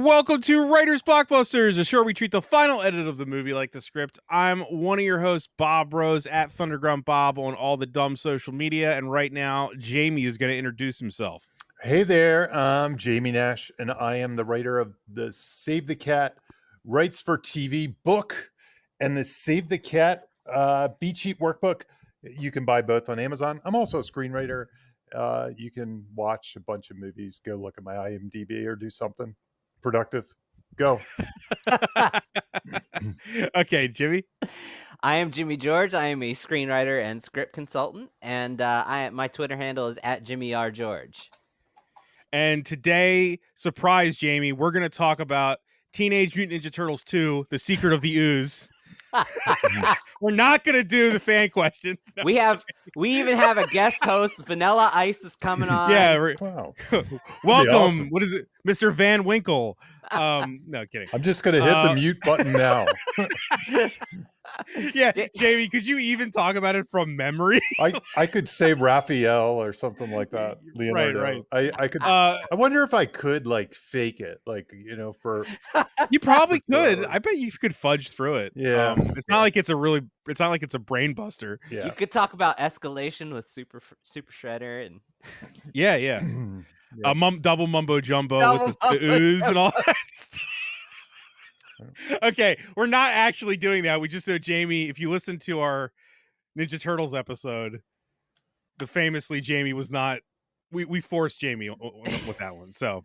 Welcome to Writers Blockbusters, a show where we treat the final edit of the movie like the script. I'm one of your hosts, Bob Rose, at Thundergrunt Bob on all the dumb social media, and right now, Jamie is going to introduce himself. Hey there, I'm Jamie Nash, and I am the writer of the Save the Cat Writes for TV book and the Save the Cat Beat Sheet workbook. You can buy both on Amazon. I'm also a screenwriter. You can watch a bunch of movies, go look at my IMDb or do something productive. Go. Okay, Jimmy. I am Jimmy George. I am a screenwriter and script consultant, and my Twitter handle is @JimmyRGeorge. And today, surprise, Jamie, we're going to talk about Teenage Mutant Ninja Turtles 2, The Secret of the Ooze. We're not going to do the fan questions. No. We even have a guest host. Vanilla Ice is coming on. Yeah. Wow. Welcome. Awesome. What is it? Mr. Van Winkle. No, kidding. I'm just going to hit the mute button now. Yeah, Jamie, could you even talk about it from memory? I could say Raphael or something like that. Leonardo. Right. I could. I wonder if I could like fake it, like for. You probably could. I bet you could fudge through it. Yeah. It's not like it's a brain buster. Yeah. You could talk about escalation with Super Shredder and. Yeah. Yeah. Double mumbo jumbo with the ooze and all that. Okay, we're not actually doing that. We just know Jamie, if you listen to our Ninja Turtles episode, famously Jamie was not. We forced Jamie with that one, so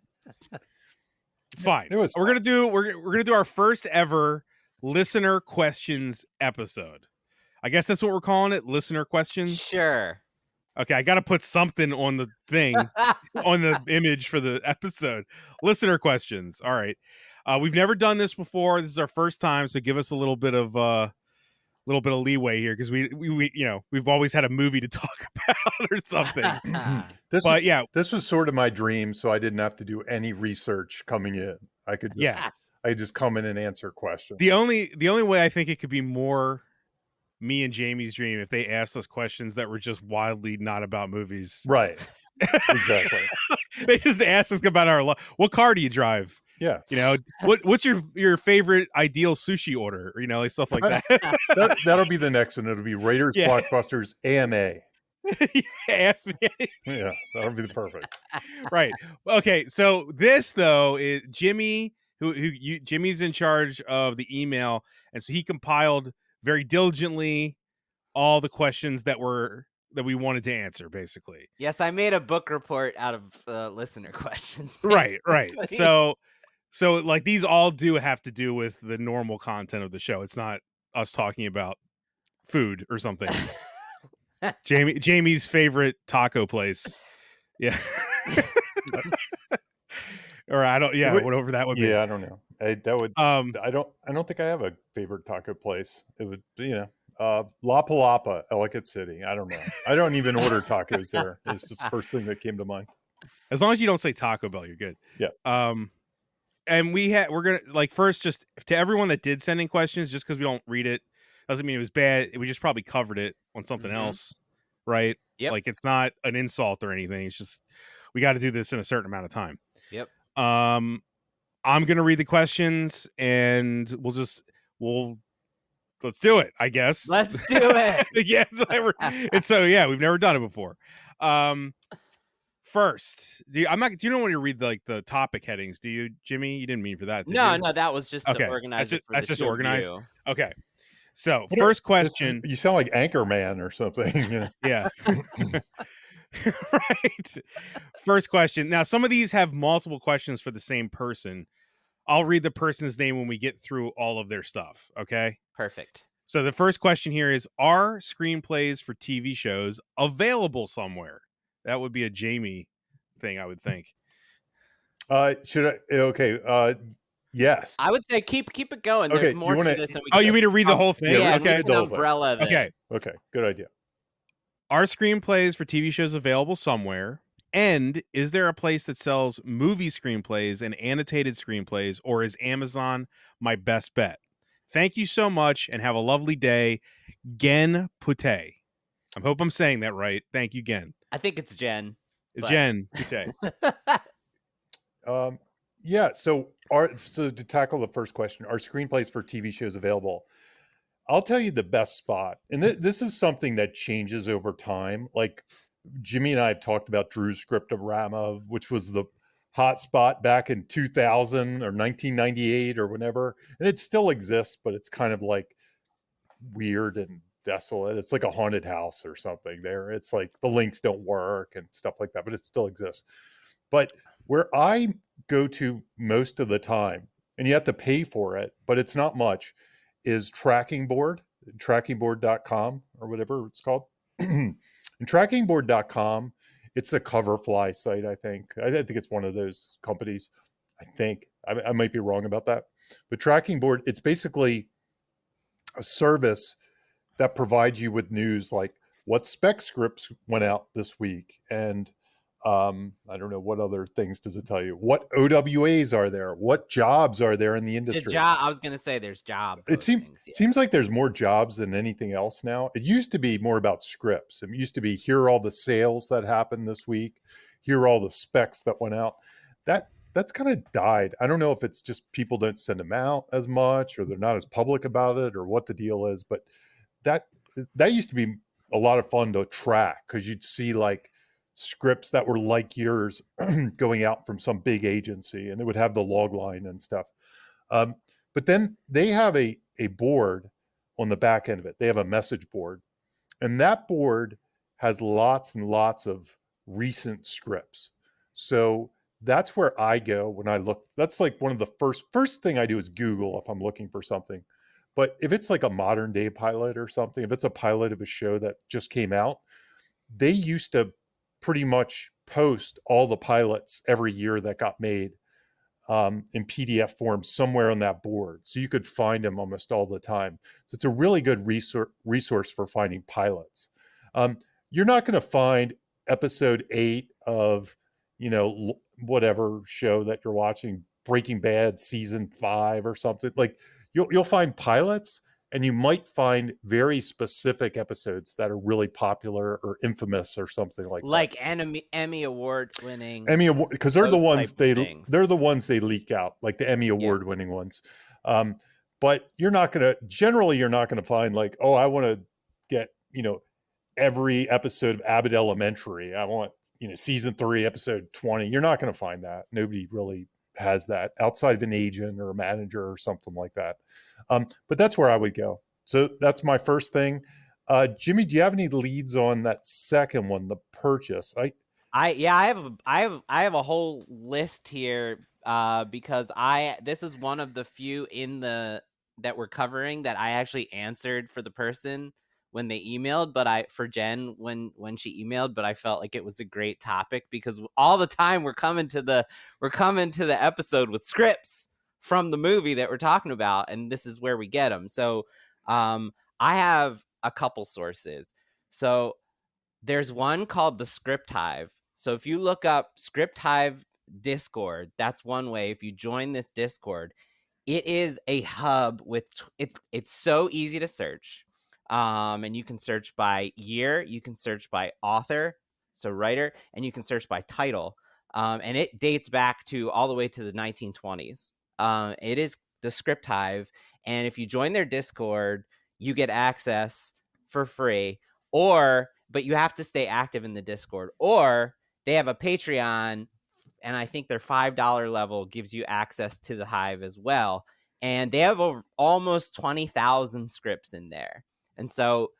it's fine. We're gonna do our first ever listener questions episode. I guess that's what we're calling it, listener questions. Sure. Okay, I got to put something on the thing, on the image for the episode. Listener questions. All right. We've never done this before. This is our first time, so give us a little bit of leeway here because we've always had a movie to talk about or something. This was sort of my dream, so I didn't have to do any research coming in. I could just come in and answer questions. The only way I think it could be more me and Jamie's dream if they asked us questions that were just wildly not about movies. Right. Exactly. They just asked us about our life. What car do you drive? Yeah. What's your favorite ideal sushi order? Like stuff like that. That'll be the next one. It'll be Raiders Blockbusters AMA. Ask me. Yeah, that'll be the perfect. Right. Okay. So this though is Jimmy, Jimmy's in charge of the email, and so he compiled very diligently all the questions that we wanted to answer, basically. Yes, I made a book report out of listener questions. Right. So like these all do have to do with the normal content of the show. It's not us talking about food or something. Jamie's favorite taco place. Yeah. Or whatever that would be. Yeah, I don't know. I don't think I have a favorite taco place. It would, La Palapa, Ellicott City. I don't know. I don't even order tacos there. It's just the first thing that came to mind. As long as you don't say Taco Bell, you're good. Yeah. And we're gonna like first just to everyone that did send in questions, just because we don't read it doesn't mean it was bad. We just probably covered it on something else, right? Yep. Like it's not an insult or anything. It's just we got to do this in a certain amount of time. Yep. I'm gonna read the questions, and let's do it. I guess. Let's do it. Yes. We've never done it before. First, do you know when you read the topic headings? Do you, Jimmy? You didn't mean for that. No, that was just to organize it. That's just organized. Okay. So first question. You sound like Anchorman or something. Yeah. Right. First question. Now, some of these have multiple questions for the same person. I'll read the person's name when we get through all of their stuff. Okay. Perfect. So the first question here is: are screenplays for TV shows available somewhere? That would be a Jamie thing, I would think. Should I? Okay. Yes. I would say keep it going. Okay, There's more to this. You mean to read the whole thing? Yeah. Okay. The umbrella. Okay. Good idea. Are screenplays for TV shows available somewhere? And is there a place that sells movie screenplays and annotated screenplays, or is Amazon my best bet? Thank you so much and have a lovely day. Gen Pute. I hope I'm saying that right. Thank you, Gen. I think it's Jen. Jen Pute. Yeah. So to tackle the first question, are screenplays for TV shows available? I'll tell you the best spot. And this is something that changes over time. Like Jimmy and I have talked about Drew's Scriptorama, which was the hot spot back in 2000 or 1998 or whenever. And it still exists, but it's kind of like weird and desolate. It's like a haunted house or something there. It's like the links don't work and stuff like that, but it still exists. But where I go to most of the time, and you have to pay for it, but it's not much, is Tracking Board, trackingboard.com or whatever it's called. And trackingboard.com, it's a Coverfly site, I think. I think it's one of those companies. I think. I might be wrong about that. But Tracking Board, it's basically a service that provides you with news like what spec scripts went out this week, and I don't know what other things does it tell you. What OWAs are there? What jobs are there in the The industry? job. I was gonna say there's job It postings. Yeah. seems like there's more jobs than anything else now. It used to be more about scripts. It used to be here are all the sales that happened this week. Here are all the specs that went out. That's kind of died. I don't know if it's just people don't send them out as much, or they're not as public about it, or what the deal is. But that used to be a lot of fun to track, because you'd see like scripts that were like yours going out from some big agency, and it would have the log line and stuff. But then they have a board on the back end of it. They have a message board, and that board has lots and lots of recent scripts. So that's where I go when I look. That's like one of the first thing I do is Google if I'm looking for something. But if it's like a modern day pilot or something, if it's a pilot of a show that just came out, they used to pretty much post all the pilots every year that got made in PDF form somewhere on that board. So you could find them almost all the time. So it's a really good resource for finding pilots. You're not going to find episode 8 of, whatever show that you're watching, Breaking Bad season 5 or something. Like you'll find pilots, and you might find very specific episodes that are really popular or infamous or something like Like that. Emmy award winning. Emmy Award, because they're the Those ones type of things. they're the ones they leak out, like the Emmy Award winning ones. But you're not gonna find like, oh, I want to get every episode of Abbott Elementary. I want season 3 episode 20. You're not gonna find that. Nobody really has that outside of an agent or a manager or something like that. But that's where I would go. So that's my first thing. Jimmy, do you have any leads on that second one, the purchase? I have a whole list here because this is one of the few that we're covering that I actually answered for the person when they emailed, but for Jen when she emailed, but I felt like it was a great topic because all the time we're coming to the episode with scripts from the movie that we're talking about, and this is where we get them. So I have a couple sources. So there's one called the Script Hive. So if you look up Script Hive Discord, that's one way. If you join this Discord, it is a hub with it's so easy to search. And you can search by year, you can search by author, so writer, and you can search by title. And it dates back to all the way to the 1920s. It is the Script Hive, and if you join their Discord, you get access for free, but you have to stay active in the Discord, or they have a Patreon, and I think their $5 level gives you access to the Hive as well. And they have almost 20,000 scripts in there. And so,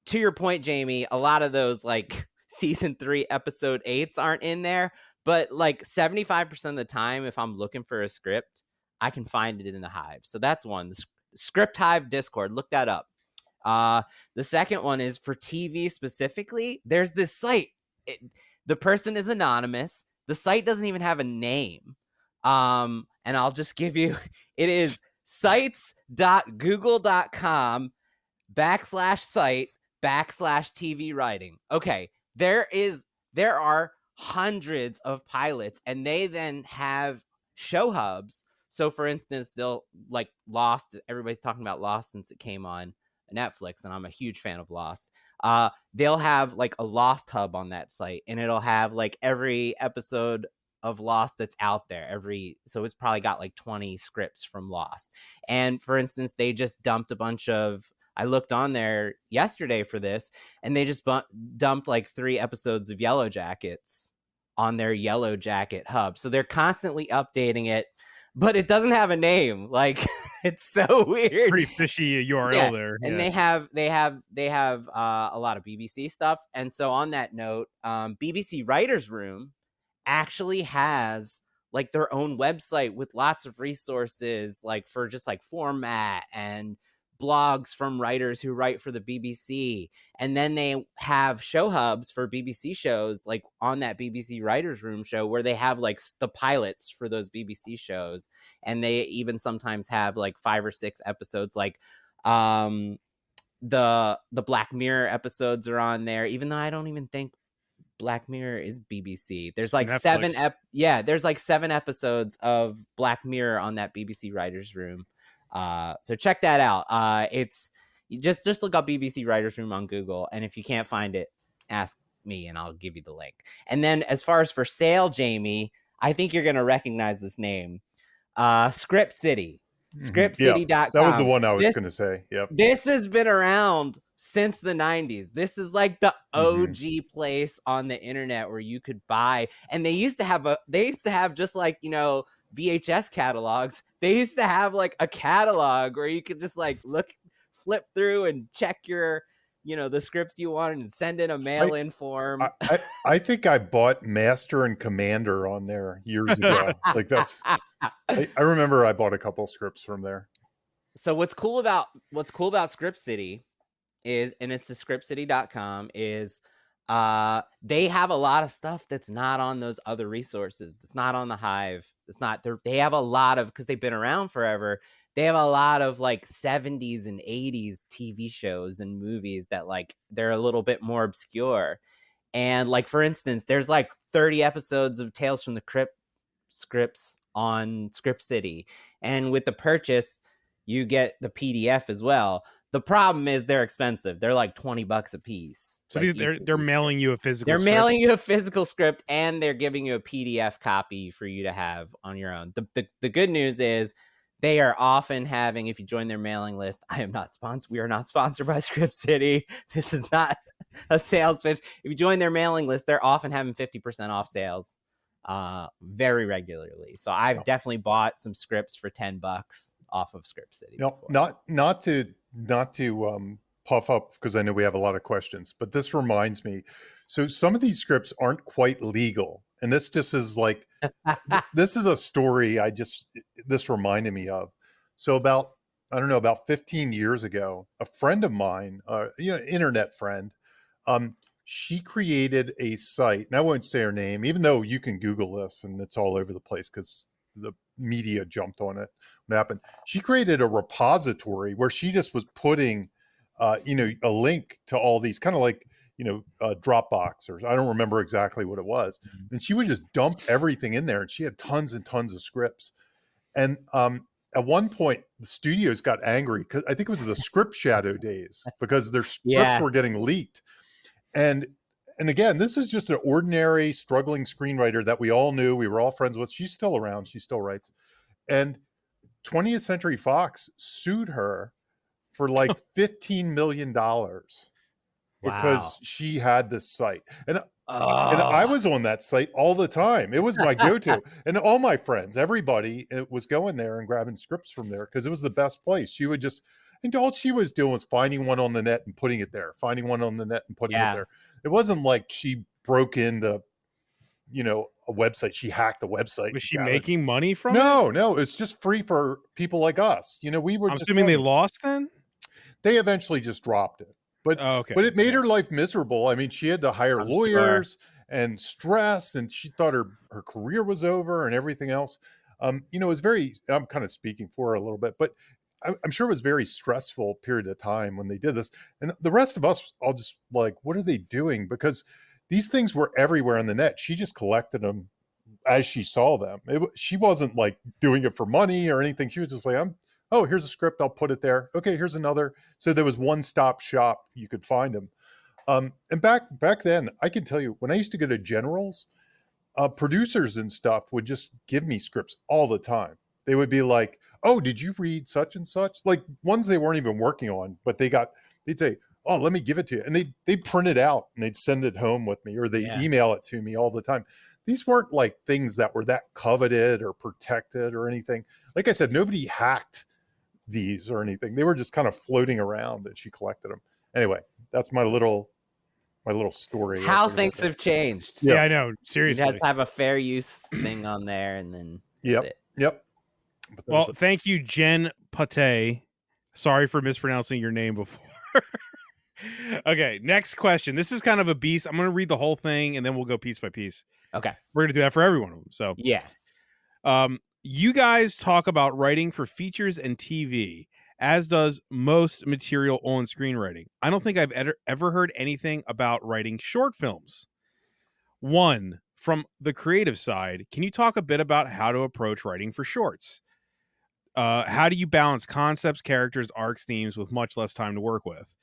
to your point, Jamie, a lot of those like season 3 episode 8s aren't in there, but like 75% of the time, if I'm looking for a script, I can find it in the Hive. So that's one, the Script Hive Discord. Look that up. The second one is for TV specifically. There's this site. The person is anonymous. The site doesn't even have a name. And I'll just give you, it is sites.google.com/site/TV writing. Okay. There are hundreds of pilots, and they then have show hubs. So for instance, they'll like Lost. Everybody's talking about Lost since it came on Netflix, and I'm a huge fan of Lost. They'll have like a Lost hub on that site, and it'll have like every episode of Lost that's out there. So it's probably got like 20 scripts from Lost. And for instance, they just dumped a bunch of, I looked on there yesterday for this, and they just dumped like 3 episodes of Yellow Jackets on their Yellow Jacket hub. So they're constantly updating it, but it doesn't have a name. Like, it's so weird. Pretty fishy URL Yeah, there. and they have a lot of BBC stuff. And so on that note, BBC Writers Room actually has like their own website with lots of resources, like for just like format and blogs from writers who write for the BBC. And then they have show hubs for BBC shows, like on that BBC Writers Room show, where they have like the pilots for those BBC shows. And they even sometimes have like 5 or 6 episodes, like the Black Mirror episodes are on there, even though I don't even think Black Mirror is BBC. There's like Netflix. there's like 7 episodes of Black Mirror on that BBC Writers Room. So check that out. It's just look up BBC Writers Room on Google, and if you can't find it, ask me and I'll give you the link. And then as far as for sale, Jamie, I think you're gonna recognize this name. Script City. ScriptCity.com. Yeah, that was the one I was going to say. Yep. This has been around since the 90s. This is like the OG place on the internet where you could buy, and they used to have just like, you know, VHS catalogs. They used to have like a catalog where you could just like flip through and check your, you know, the scripts you wanted and send in a mail-in form. I think I bought Master and Commander on there years ago. Like that's, I remember I bought a couple scripts from there. So what's cool about Script City is, and it's the ScriptCity.com, is they have a lot of stuff that's not on those other resources. It's not on the Hive. It's not there. They have a lot of, because they've been around forever, they have a lot of like 70s and 80s TV shows and movies that like they're a little bit more obscure. And like, for instance, there's like 30 episodes of Tales from the Crypt scripts on Script City. And with the purchase, you get the PDF as well. The problem is they're expensive. They're like $20 a piece. So like they're mailing you a physical They're script. mailing you a physical script, and they're giving you a PDF copy for you to have on your own. The good news is they are often having, if you join their mailing list, we are not sponsored by Script City. This is not a sales pitch. If you join their mailing list, they're often having 50% off sales very regularly. So I've definitely bought some scripts for $10 off of Script City. No, not to puff up, because I know we have a lot of questions, but this reminds me. So some of these scripts aren't quite legal, and this just is like this is a story this reminded me of. So about 15 years ago, a friend of mine, internet friend, she created a site, and I won't say her name, even though you can Google this and it's all over the place because the media jumped on it. What happened? She created a repository where she just was putting, a link to all these, kind of like, Dropbox, or I don't remember exactly what it was. And she would just dump everything in there, and she had tons and tons of scripts. And at one point, the studios got angry because I think it was the Script Shadow days, because their scripts were getting leaked. And again, this is just an ordinary struggling screenwriter that we all knew. We were all friends with. She's still around. She still writes. And 20th Century Fox sued her for like $15 million because she had this site. And I was on that site all the time. It was my go-to. And all my friends, everybody, was going there and grabbing scripts from there because it was the best place. She would just, and all she was doing was finding one on the net and putting it there, finding one on the net and putting it there. It wasn't like she broke into, a website. She hacked the website. Was she making money from it? No, it's just free for people like us. We were I'm just assuming they lost then? They eventually just dropped it. But but it made her life miserable. I mean, she had to hire lawyers and stress, and she thought her career was over and everything else. It was very, I'm kind of speaking for her a little bit, but I'm sure it was a very stressful period of time when they did this. And the rest of us all just like, what are they doing? Because these things were everywhere on the net. She just collected them as she saw them. She wasn't like doing it for money or anything. She was just like, oh, here's a script, I'll put it there. Okay, here's another. So there was one-stop shop. You could find them. And back then, I can tell you, when I used to go to General's, producers and stuff would just give me scripts all the time. They would be like, "Oh, did you read such and such?" Like ones they weren't even working on, but they'd say, "Oh, let me give it to you," and they'd print it out and they'd send it home with me, or they Yeah. email it to me all the time. These weren't like things that were that coveted or protected or anything. Like I said, nobody hacked these or anything. They were just kind of floating around, and she collected them. Anyway, that's my little story. I How think about things that. have changed. Yeah. Yeah, I know. You Seriously. just have a fair use thing on there, and then that's Yep. it. Yep. But that Well, was it. thank you, Jen Pate. Sorry for mispronouncing your name before. Okay, next question. This is kind of a beast. I'm going to read the whole thing and then we'll go piece by piece. Okay. We're going to do that for every one of them. So, Yeah. you guys talk about writing for features and TV, as does most material on screenwriting. I don't think I've ever heard anything about writing short films. One, from the creative side, can you talk a bit about how to approach writing for shorts? How do you balance concepts, characters, arcs, themes with much less time to work with?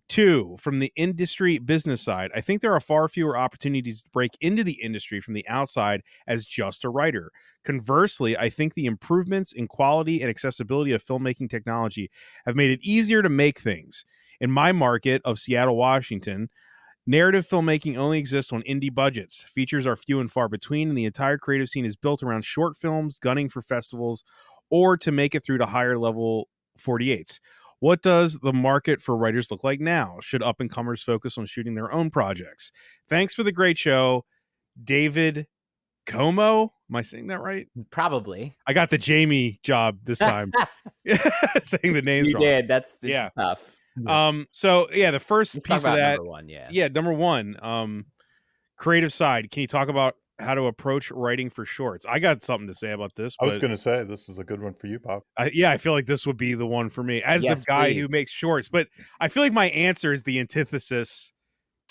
Two, from the industry business side, I think there are far fewer opportunities to break into the industry from the outside as just a writer. Conversely, I think the improvements in quality and accessibility of filmmaking technology have made it easier to make things. In my market of Seattle, Washington, narrative filmmaking only exists on indie budgets. Features are few and far between, and the entire creative scene is built around short films, gunning for festivals, or to make it through to higher level 48s. What does the market for writers look like now? Should up-and-comers focus on shooting their own projects? Thanks for the great show, David Como. Am I saying that right? Probably. I got the Jamie job this time. Saying the names You wrong. did. It's Yeah. tough. So yeah, the first Let's talk piece of about that. number one. Yeah. Yeah, number one. Creative side. Can you talk about how to approach writing for shorts? I got something to say about this. I was but going to say this is a good one for you, Bob. I feel like this would be the one for me as Yes, the guy who please. makes shorts. But I feel like my answer is the antithesis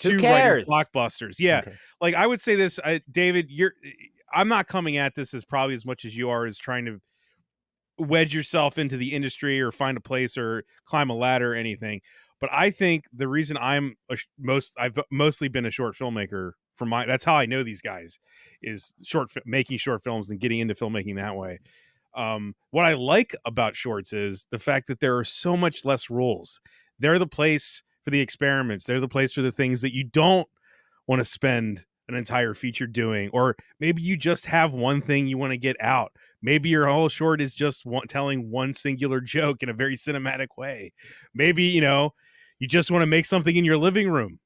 Who to writing cares? blockbusters. Yeah, Okay. like I would say this, David. I'm not coming at this as probably as much as you are as trying to wedge yourself into the industry or find a place or climb a ladder or anything. But I think the reason I've mostly been a short filmmaker that's how I know these guys is making short films and getting into filmmaking that way. What I like about shorts is the fact that there are so much less rules. They're the place for the experiments. They're the place for the things that you don't want to spend an entire feature doing, or maybe you just have one thing you want to get out. Maybe your whole short is just telling one singular joke in a very cinematic way. Maybe, you just want to make something in your living room.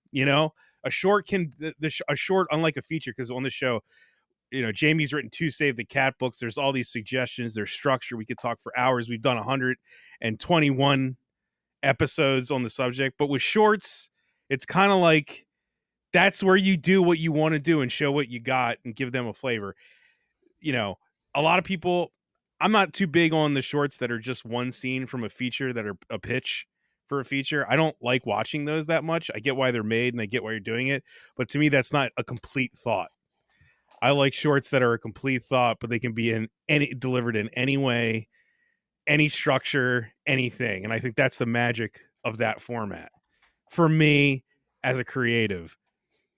A short a short, unlike a feature, because on the show, Jamie's written 2 Save the Cat books. There's all these suggestions. There's structure. We could talk for hours. We've done 121 episodes on the subject. But with shorts, it's kind of like that's where you do what you want to do and show what you got and give them a flavor. A lot of people, I'm not too big on the shorts that are just one scene from a feature that are a pitch for a feature. I don't like watching those that much. I get why they're made and I get why you're doing it. But to me, that's not a complete thought. I like shorts that are a complete thought, but they can be delivered in any way, any structure, anything. And I think that's the magic of that format for me as a creative.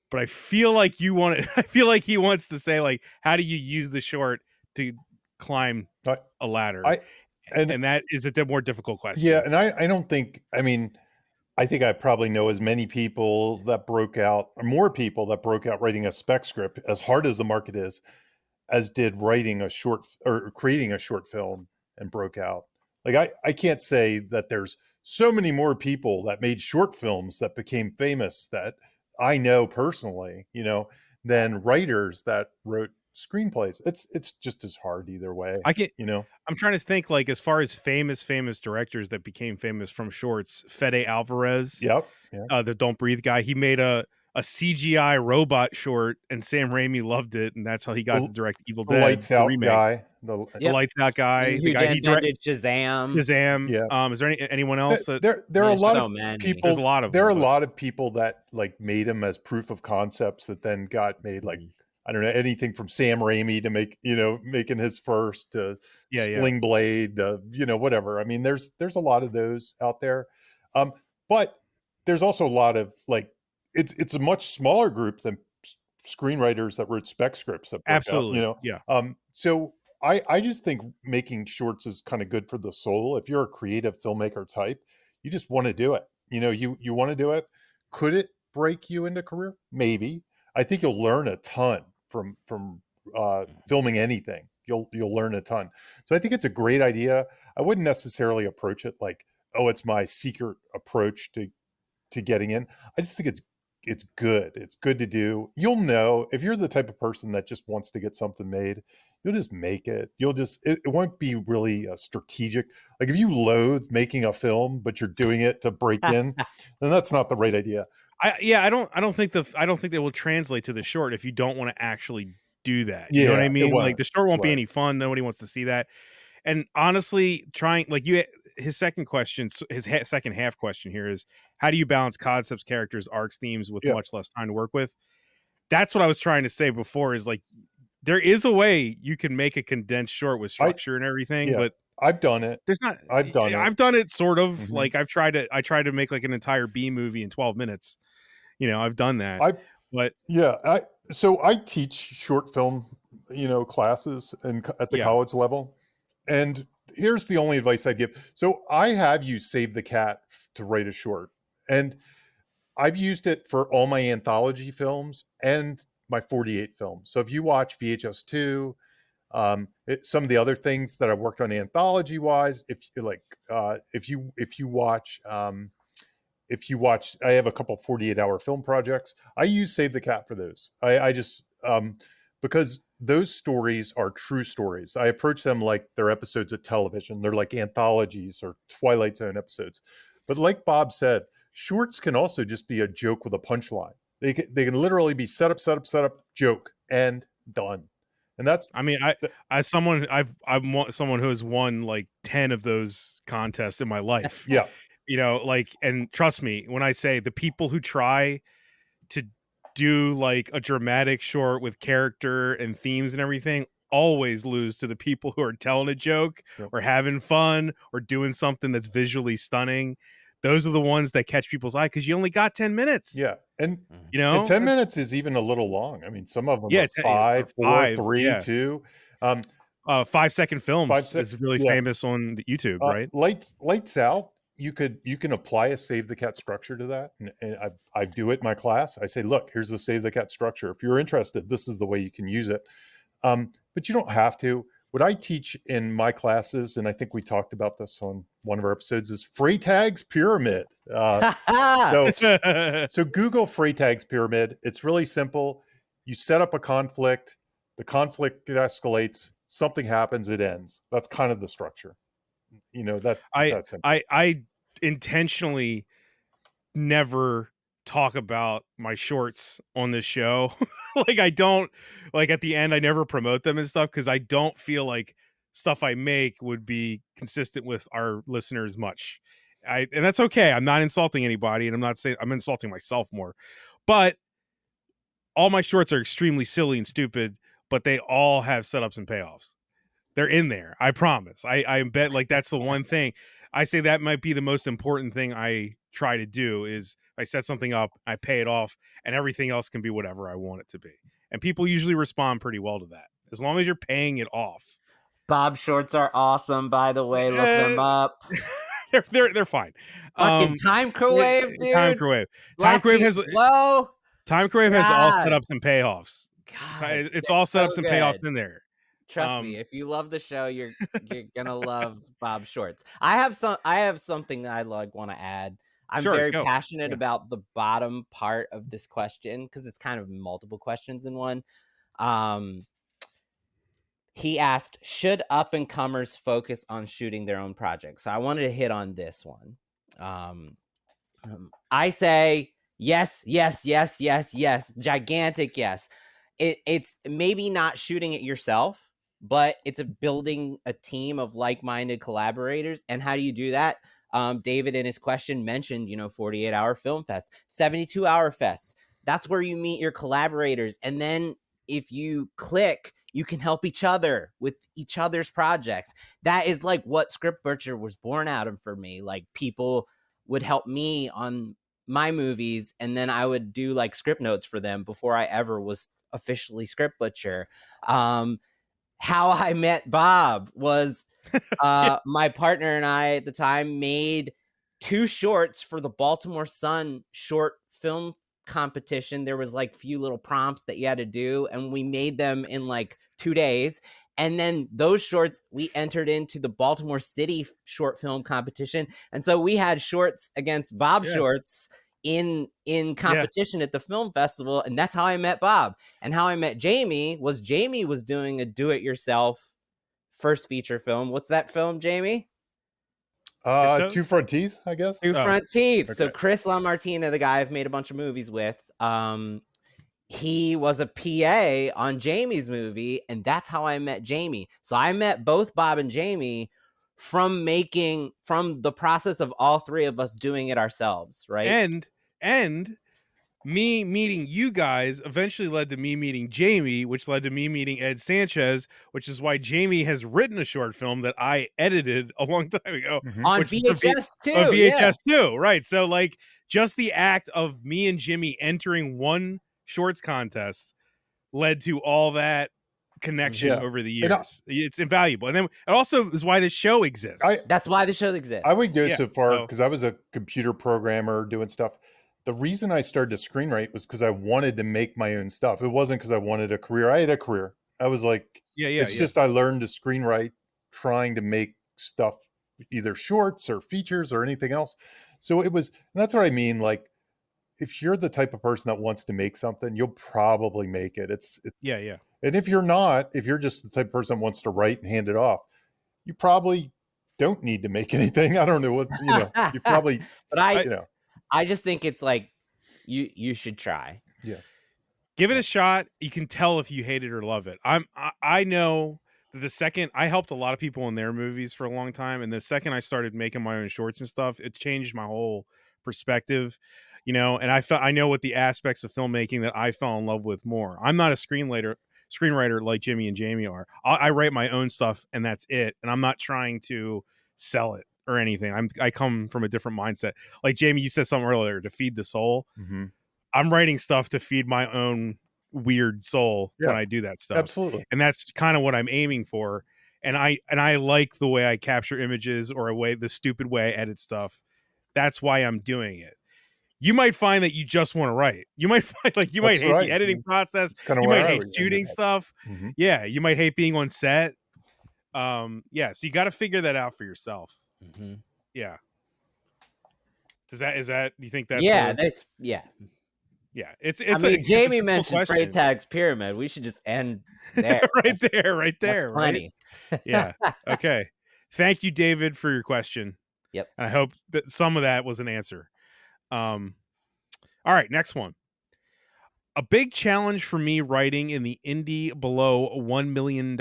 But I feel like I feel like he wants to say, like, how do you use the short to climb a ladder? And that is a more difficult question. Yeah, and I don't think, I think I probably know as many people that broke out, or more people that broke out writing a spec script, as hard as the market is, as did writing a short or creating a short film and broke out. Like I can't say that there's so many more people that made short films that became famous that I know personally, than writers that wrote screenplays. It's just as hard either way. I'm trying to think, like, as far as famous directors that became famous from shorts, Fede Alvarez, Yep. The Don't Breathe guy, he made a CGI robot short and Sam Raimi loved it, and that's how he got to direct Evil Dead. The Lights Out remake. guy. The Lights Out guy. The guy he directed Shazam. Shazam. Is there anyone else that there are a lot of people? There's a lot of there are a lot of people that like made him as proof of concepts that then got made. Like I don't know, anything from Sam Raimi to making his first Sling Blade, whatever. I mean, there's a lot of those out there, but there's also a lot of like it's a much smaller group than screenwriters that wrote spec scripts that work out, Absolutely. Yeah. So I just think making shorts is kind of good for the soul. If you're a creative filmmaker type, you just want to do it. You want to do it. Could it break you into career? Maybe. I think you'll learn a ton from filming anything. You'll learn a ton. So I think it's a great idea. I wouldn't necessarily approach it like, oh, it's my secret approach to getting in. I just think it's good. It's good to do. You'll know if you're the type of person that just wants to get something made, you'll just make it. It won't be really strategic. Like if you loathe making a film, but you're doing it to break in, then that's not the right idea. I don't think that will translate to the short if you don't want to actually do that. You know what Yeah, I it mean? Like won't. the short won't be Right. any fun. Nobody wants to see that. And honestly, his second question, second half question here is, how do you balance concepts, characters, arcs, themes with Yeah. much less time to work with? That's what I was trying to say before, is like, there is a way you can make a condensed short with structure and everything, Yeah, but I've done it. there's not. I've done it. I've done it sort of. Mhm. Like I tried to make like an entire B movie in 12 minutes. I've done that. But Yeah, so I teach short film, classes at the yeah, college level. And here's the only advice I give. So I have used Save the Cat to write a short. And I've used it for all my anthology films and my 48 films. So if you watch VHS2, some of the other things that I worked on anthology wise, if you watch, I have a couple 48-hour film projects. I use Save the Cat for those. I just because those stories are true stories. I approach them like they're episodes of television. They're like anthologies or Twilight Zone episodes. But like Bob said, shorts can also just be a joke with a punchline. They can literally be set up, joke, and done. And that's, I mean, I'm someone who has won like 10 of those contests in my life. yeah. And trust me when I say, the people who try to do like a dramatic short with character and themes and everything always lose to the people who are telling a joke Yep. or having fun or doing something that's visually stunning. Those are the ones that catch people's eye, because you only got 10 minutes. Yeah. And 10 That's- minutes is even a little long. I mean, some of them Yeah, are 5, 4, five, 3, yeah. 2. 5-second films 5 sec- is really yeah. famous on the YouTube, right? Lights out. You can apply a Save the Cat structure to that, and I do it in my class. I say, look, here's the Save the Cat structure. If you're interested, this is the way you can use it. But you don't have to. What I teach in my classes, and I think we talked about this on one of our episodes, is Freytag's pyramid. So Google Freytag's pyramid. It's really simple. You set up a conflict. The conflict escalates. Something happens. It ends. That's kind of the structure. That's that simple. I intentionally never talk about my shorts on this show. Like I don't, like at the end I never promote them and stuff, because I don't feel like stuff I make would be consistent with our listeners much. And that's okay. I'm not insulting anybody, and I'm not saying, I'm insulting myself more. But all my shorts are extremely silly and stupid, but they all have setups and payoffs. They're in there. I promise. I bet, like, that's the one thing I say that might be the most important thing I try to do, is I set something up, I pay it off, and everything else can be whatever I want it to be. And people usually respond pretty well to that, as long as you're paying it off. Bob shorts are awesome, by the way. Look them up. They're fine. Fucking Time Crowave, dude. Time Crowave. Time Crowave has slow. Time Crowave has all setups and payoffs. God, It's all setups and payoffs in there. Trust me, if you love the show, you're gonna love Bob Shorts. I have something that I want to add. I'm very passionate about the bottom part of this question, because it's kind of multiple questions in one. He asked, should up and comers focus on shooting their own projects? So I wanted to hit on this one. I say yes, gigantic yes. It's maybe not shooting it yourself, but it's building a team of like-minded collaborators. And how do you do that? David in his question mentioned, 48-hour film fest, 72-hour fests. That's where you meet your collaborators. And then if you click, you can help each other with each other's projects. That is like what Script Butcher was born out of for me. Like, people would help me on my movies, and then I would do like script notes for them before I ever was officially Script Butcher. How I Met Bob was my partner and I at the time made 2 shorts for the Baltimore Sun short film competition. There was like few little prompts that you had to do, and we made them in like 2 days. And then those shorts we entered into the Baltimore City short film competition. And so we had shorts against Bob shorts in competition at the film festival, and that's how I met Bob. And how I met Jamie was doing a do-it-yourself first feature film. What's that film, Jamie? Two Front Teeth, I guess. Two Front Teeth. Okay. So Chris LaMartina, the guy I've made a bunch of movies with, he was a PA on Jamie's movie, and that's how I met Jamie. So I met both Bob and Jamie from the process of all 3 of us doing it ourselves, right? And me meeting you guys eventually led to me meeting Jamie, which led to me meeting Ed Sanchez, which is why Jamie has written a short film that I edited a long time ago on VHS too. On VHS too, right? So like just the act of me and Jimmy entering one shorts contest led to all that connection over the years. It's invaluable, and then it also is why this show exists. That's why the show exists. I would go so far because I was a computer programmer doing stuff. The reason I started to screenwrite was because I wanted to make my own stuff. It wasn't because I wanted a career. I had a career. I was like, it's just I learned to screenwrite trying to make stuff, either shorts or features or anything else. So it was, and that's what I mean. Like, if you're the type of person that wants to make something, you'll probably make it. It's And if you're not, if you're just the type of person that wants to write and hand it off, you probably don't need to make anything. I don't know what, you probably, but I just think it's like you should try. Yeah. Give it a shot. You can tell if you hate it or love it. I know that the second I helped a lot of people in their movies for a long time, and the second I started making my own shorts and stuff, it changed my whole perspective. And I know what the aspects of filmmaking that I fell in love with more. I'm not a screenwriter like Jimmy and Jamie are. I write my own stuff and that's it. And I'm not trying to sell it or anything. I come from a different mindset. Like Jamie, you said something earlier, to feed the soul. Mm-hmm. I'm writing stuff to feed my own weird soul when I do that stuff. Absolutely. And that's kind of what I'm aiming for. And I like the way I capture images or the stupid way I edit stuff. That's why I'm doing it. You might find that you just want to write. You might find you might hate the editing process. You might hate shooting stuff. Mm-hmm. Yeah. You might hate being on set. So you got to figure that out for yourself. Mm-hmm. Yeah. Do you think that's it's Jamie mentioned Freytag's pyramid. We should just end there. right there. That's plenty. Right? Yeah. Okay. Thank you, David, for your question. Yep. I hope that some of that was an answer. All right, next one. A big challenge for me writing in the indie below $1 million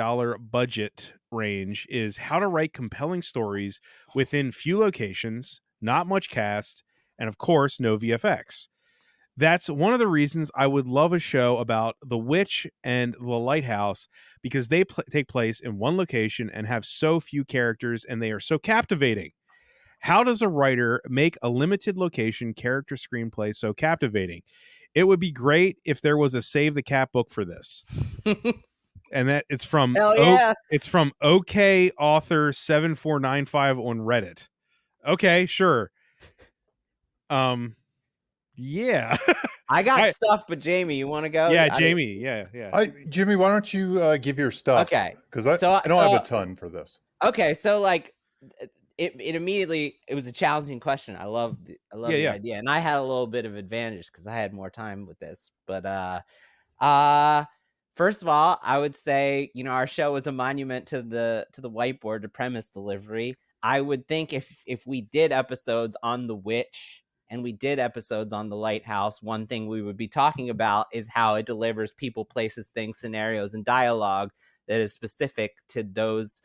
budget range is how to write compelling stories within few locations, not much cast, and of course, no VFX. That's one of the reasons I would love a show about The Witch and The Lighthouse, because they take place in one location and have so few characters, and they are so captivating. How does a writer make a limited location character screenplay so captivating? It would be great if there was a Save the Cat book for this. And that it's from it's from OK Author 7495 on Reddit. Okay, sure. Yeah. I got stuff, but Jamie, you want to go? Yeah, Jamie. Yeah. Jimmy, why don't you give your stuff? Okay. Because I don't have a ton for this. Okay, so like it immediately, it was a challenging question. I love the idea, and I had a little bit of advantage because I had more time with this. But first of all, I would say our show was a monument to the whiteboard, to premise delivery. I would think if we did episodes on The Witch and we did episodes on The Lighthouse, one thing we would be talking about is how it delivers people, places, things, scenarios, and dialogue that is specific to those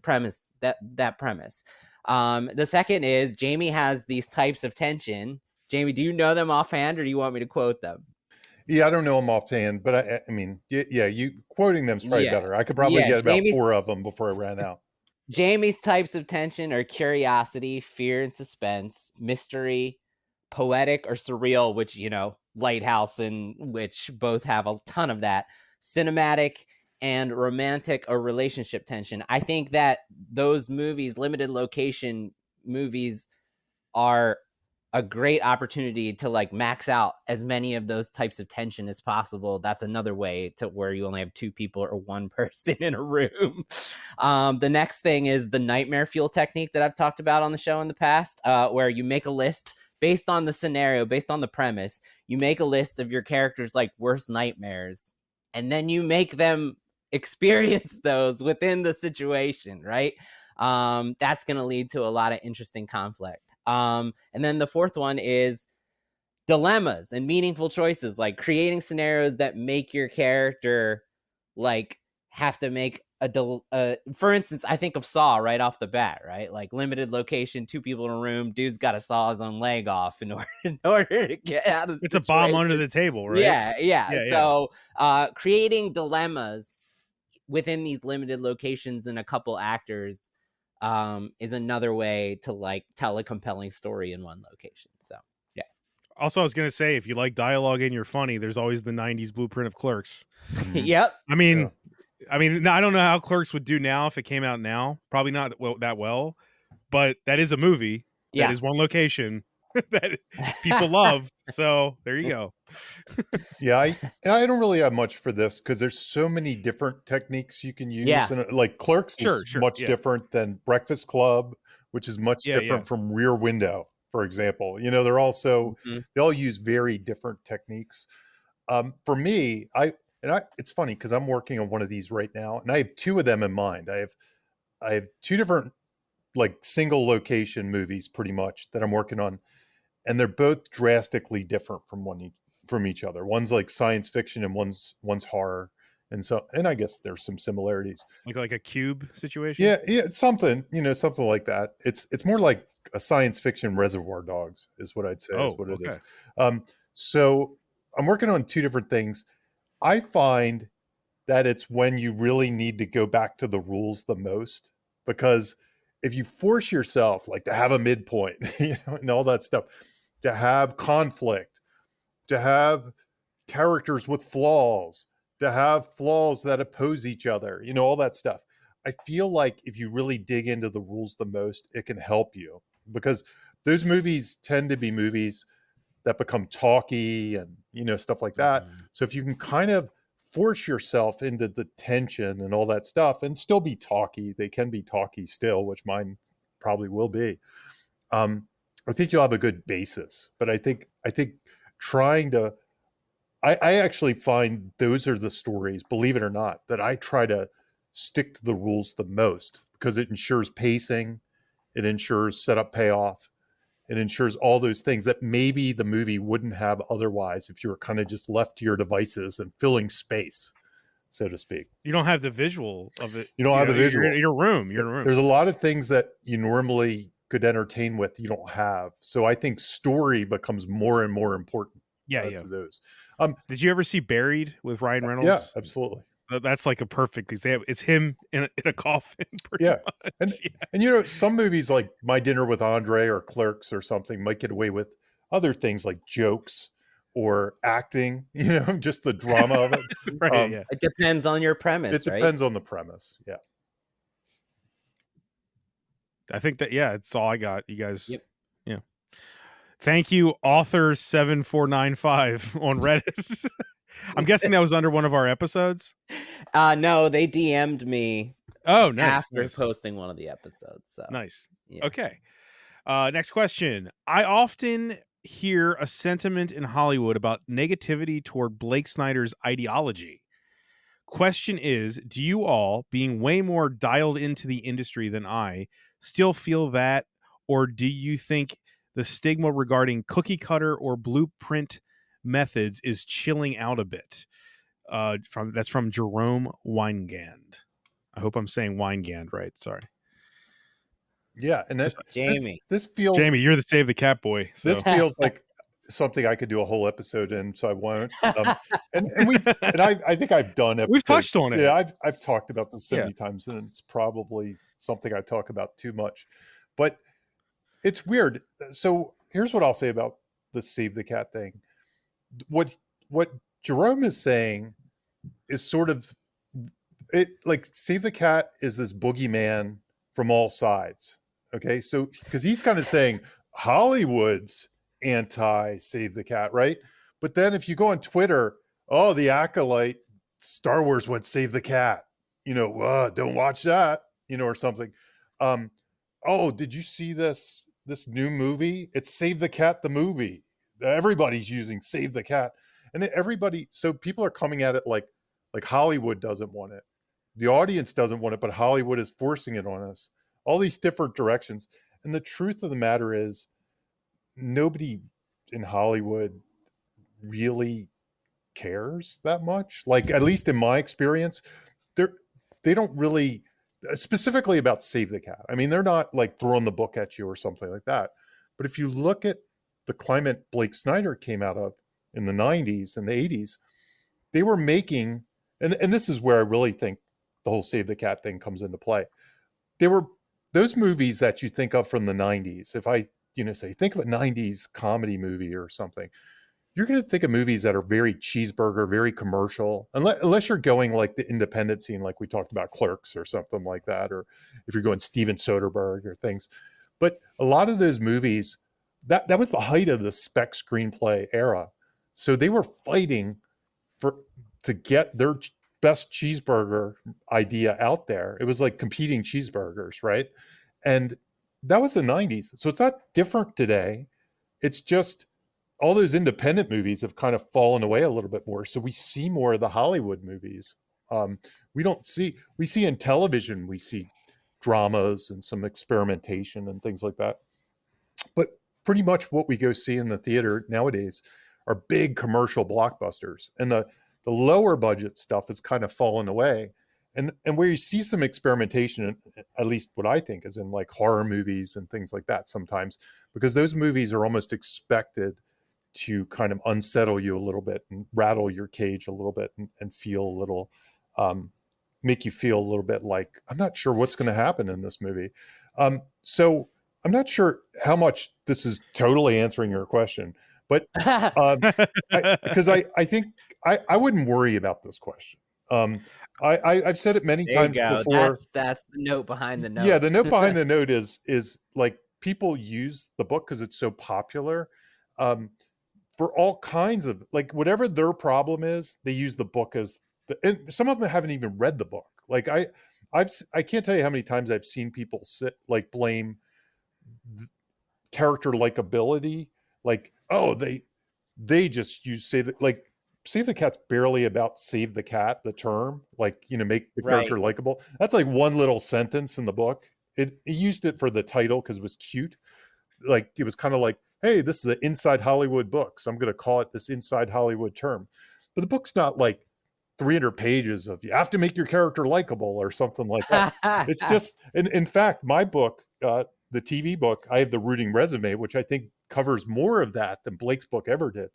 premise, that premise. The second is Jamie has these types of tension. Jamie, do you know them offhand, or do you want me to quote them? Yeah, I don't know them offhand, but I mean, you quoting them is probably better. I could probably get about 4 of them before I ran out. Jamie's types of tension are curiosity, fear and suspense, mystery, poetic or surreal, which, you know, Lighthouse and Witch both have a ton of that, cinematic, and romantic or relationship tension. I think that those movies, limited location movies, are a great opportunity to like max out as many of those types of tension as possible. That's another way to where you only have 2 people or 1 person in a room. The next thing is the nightmare fuel technique that I've talked about on the show in the past, where you make a list based on the scenario, based on the premise. You make a list of your characters' like worst nightmares, and then you make them experience those within the situation, right? That's going to lead to a lot of interesting conflict. And then the fourth one is dilemmas and meaningful choices, like creating scenarios that make your character like have to make for instance, I think of Saw right off the bat, right? Like limited location, 2 people in a room, dude's got to saw his own leg off in order to get out of the It's a situation. bomb under the table, right? Yeah. So creating dilemmas within these limited locations and a couple actors is another way to like tell a compelling story in one location. So yeah. Also, I was gonna say, if you like dialogue and you're funny, there's always the '90s blueprint of Clerks. Yep. I mean, I don't know how Clerks would do now if it came out now. Probably not that well, but that is a movie. That is one location that people love. So there you go. Yeah, I don't really have much for this because there's so many different techniques you can use. Yeah. And like Clerks is much yeah. different than Breakfast Club, which is much different from Rear Window, for example. You know, they're also they all use very different techniques. For me, it's funny because I'm working on one of these right now, and I have 2 of them in mind. I have 2 different like single location movies pretty much that I'm working on, and they're both drastically different from each other. One's like science fiction and one's horror, and I guess there's some similarities, like a Cube situation. Yeah, something like that. It's more like a science fiction Reservoir Dogs is what I'd say is what it is. So I'm working on 2 different things. I find that it's when you really need to go back to the rules the most, because if you force yourself like to have a midpoint, and all that stuff, to have conflict, to have characters with flaws, to have flaws that oppose each other, all that stuff. I feel like if you really dig into the rules the most, it can help you, because those movies tend to be movies that become talky and, stuff like that. So if you can kind of force yourself into the tension and all that stuff and still be talky, they can be talky still, which mine probably will be. I think you'll have a good basis, but I think trying to, I actually find those are the stories, believe it or not, that I try to stick to the rules the most, because it ensures pacing, it ensures setup payoff, it ensures all those things that maybe the movie wouldn't have otherwise if you were kind of just left to your devices and filling space, so to speak. You don't have the visual of it. You don't have the visual. You're in a room. There's a lot of things that you normally could entertain with you don't have. So I think story becomes more and more important to those. Did you ever see Buried with Ryan Reynolds? Yeah, absolutely. That's like a perfect example. It's him in a coffin. Much. And some movies like My Dinner with Andre or Clerks or something might get away with other things like jokes or acting, just the drama of it. It depends on your premise. It depends on the premise. Yeah. I think that, it's all I got. You guys. Yep. Yeah. Thank you, author7495 on Reddit. I'm guessing that was under one of our episodes. No, they DM'd me. Oh, nice. After posting one of the episodes. So. Nice. Yeah. Okay. Next question. I often hear a sentiment in Hollywood about negativity toward Blake Snyder's ideology. Question is, do you all, being way more dialed into the industry than I, still feel that, or do you think the stigma regarding cookie cutter or blueprint methods is chilling out a bit? That's from Jerome Weingand. I hope I'm saying Weingand right. Sorry. Yeah, and Jamie. This feels Jamie, you're the Save the Cat boy. So. This feels like something I could do a whole episode in, so I won't. I think I've done episodes. We've touched on it. Yeah, I've talked about this so many times, and it's probably something I talk about too much. But it's weird. So here's what I'll say about the Save the Cat thing. What Jerome is saying is sort of it, like Save the Cat is this boogeyman from all sides. Okay, so because he's kind of saying Hollywood's anti Save the Cat, right? But then if you go on Twitter, oh, the acolyte, Star Wars would save the cat. Don't watch that, or something. Oh, did you see this new movie? It's Save the Cat, the movie. Everybody's using Save the Cat. And then so people are coming at it like Hollywood doesn't want it. The audience doesn't want it, but Hollywood is forcing it on us. All these different directions. And the truth of the matter is, nobody in Hollywood really cares that much. Like, at least in my experience, they don't really, specifically about Save the Cat. I mean, they're not like throwing the book at you or something like that. But if you look at the climate Blake Snyder came out of in the 90s and the 80s, they were making, and this is where I really think the whole Save the Cat thing comes into play. They were those movies that you think of from the 90s. If I, say, think of a 90s comedy movie or something, you're going to think of movies that are very cheeseburger, very commercial, unless you're going like the independent scene, like we talked about Clerks or something like that, or if you're going Steven Soderbergh or things. But a lot of those movies, that was the height of the spec screenplay era. So they were fighting to get their best cheeseburger idea out there. It was like competing cheeseburgers, right? And that was the 90s. So it's not different today. It's just all those independent movies have kind of fallen away a little bit more. So we see more of the Hollywood movies. We see in television, we see dramas and some experimentation and things like that. But pretty much what we go see in the theater nowadays are big commercial blockbusters. And the lower budget stuff has kind of fallen away. And where you see some experimentation, at least what I think, is in like horror movies and things like that sometimes, because those movies are almost expected to kind of unsettle you a little bit and rattle your cage a little bit and feel a little, make you feel a little bit like, I'm not sure what's going to happen in this movie. So I'm not sure how much this is totally answering your question, but because I think I wouldn't worry about this question. I've said it many times before. That's the note behind the note. Yeah, the note behind the note is like, people use the book because it's so popular. For all kinds of, like, whatever their problem is, they use the book as and some of them haven't even read the book. Like I can't tell you how many times I've seen people blame character likability. Like, oh, they just use Save the Cat's barely about Save the Cat, the term, like, make the character likable. That's like one little sentence in the book. It used it for the title because it was cute. Like, it was kind of like, hey, this is an Inside Hollywood book, so I'm going to call it this Inside Hollywood term. But the book's not like 300 pages of you have to make your character likable or something like that. It's just, and in fact, my book, the TV book, I have the Rooting Resume, which I think covers more of that than Blake's book ever did.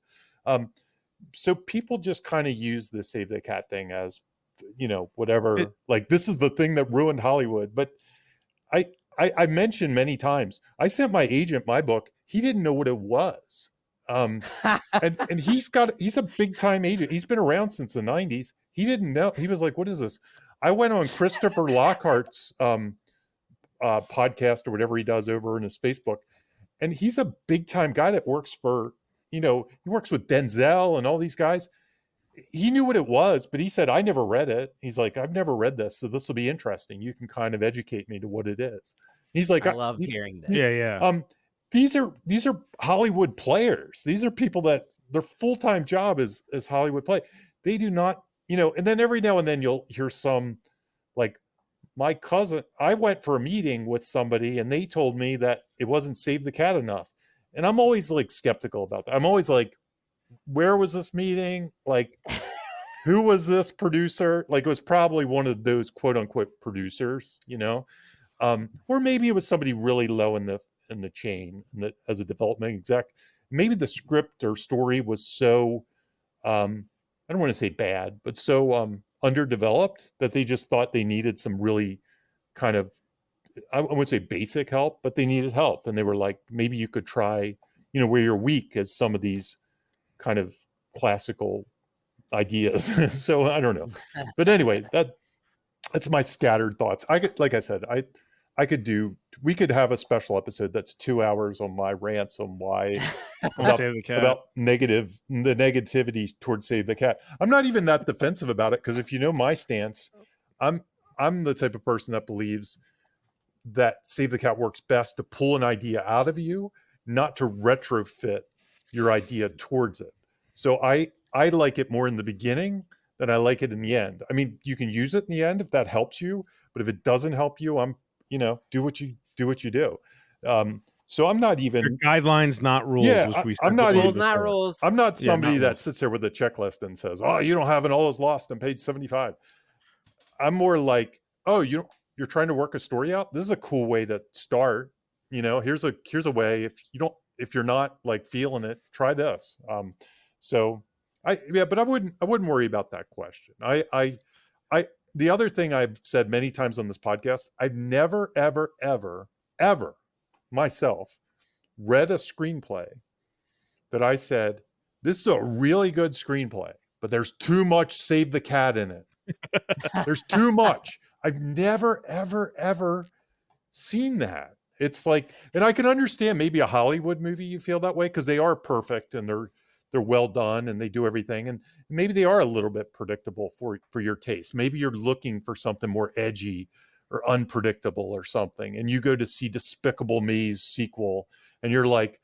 So people just kind of use the Save the Cat thing as, whatever, like, this is the thing that ruined Hollywood. But I mentioned many times, I sent my agent my book. He didn't know what it was. And he's a big time agent. He's been around since the 90s. He didn't know. He was like, what is this? I went on Christopher Lockhart's podcast or whatever he does over in his Facebook. And he's a big time guy that works for, he works with Denzel and all these guys. He knew what it was, but he said, I never read it. He's like, I've never read this, so this will be interesting. You can kind of educate me to what it is. He's like, I love hearing this. Yeah. These are Hollywood players. These are people that their full-time job is Hollywood play. They do not, and then every now and then you'll hear some, like, my cousin, I went for a meeting with somebody and they told me that it wasn't Save the Cat enough. And I'm always like skeptical about that. I'm always like, where was this meeting? Like, who was this producer? Like, it was probably one of those quote unquote producers, or maybe it was somebody really low in the chain as a development exec. Maybe the script or story was so, I don't want to say bad, but so underdeveloped that they just thought they needed some really kind of, I wouldn't say basic help, but they needed help. And they were like, maybe you could try, where you're weak as some of these kind of classical ideas. So I don't know, but anyway, that's my scattered thoughts. Like I said, we could have a special episode that's 2 hours on my rants on why Save the Cat. about the negativity towards Save the Cat. I'm not even that defensive about it, because if you know my stance, I'm the type of person that believes that Save the Cat works best to pull an idea out of you, not to retrofit your idea towards it. So I like it more in the beginning than I like it in the end. I mean, you can use it in the end if that helps you, but if it doesn't help you, do what you do. So I'm not even Your guidelines, not rules. Yeah, which we I'm not said Rules, before. not rules. I'm not Yeah, somebody not that rules. sits there with a checklist and says, "Oh, you don't have an All Is Lost on page 75." I'm more like, "Oh, you're trying to work a story out. This is a cool way to start. Here's a way. If you're not like feeling it, try this." But I wouldn't worry about that question. The other thing I've said many times on this podcast, I've never, ever, ever, ever myself read a screenplay that I said, this is a really good screenplay, but there's too much Save the Cat in it. There's too much. I've never, ever, ever seen that. It's like, and I can understand maybe a Hollywood movie you feel that way, because they are perfect and they're well done and they do everything, and maybe they are a little bit predictable for your taste. Maybe you're looking for something more edgy or unpredictable or something, and you go to see Despicable Me's sequel and you're like,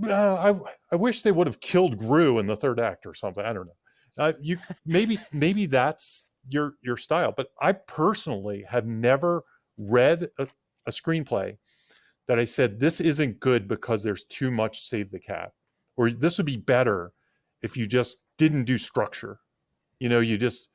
I wish they would have killed Gru in the third act or something. I don't know. Maybe that's your style, but I personally have never read a screenplay that I said, this isn't good because there's too much Save the Cat, or this would be better if you just didn't do structure. You just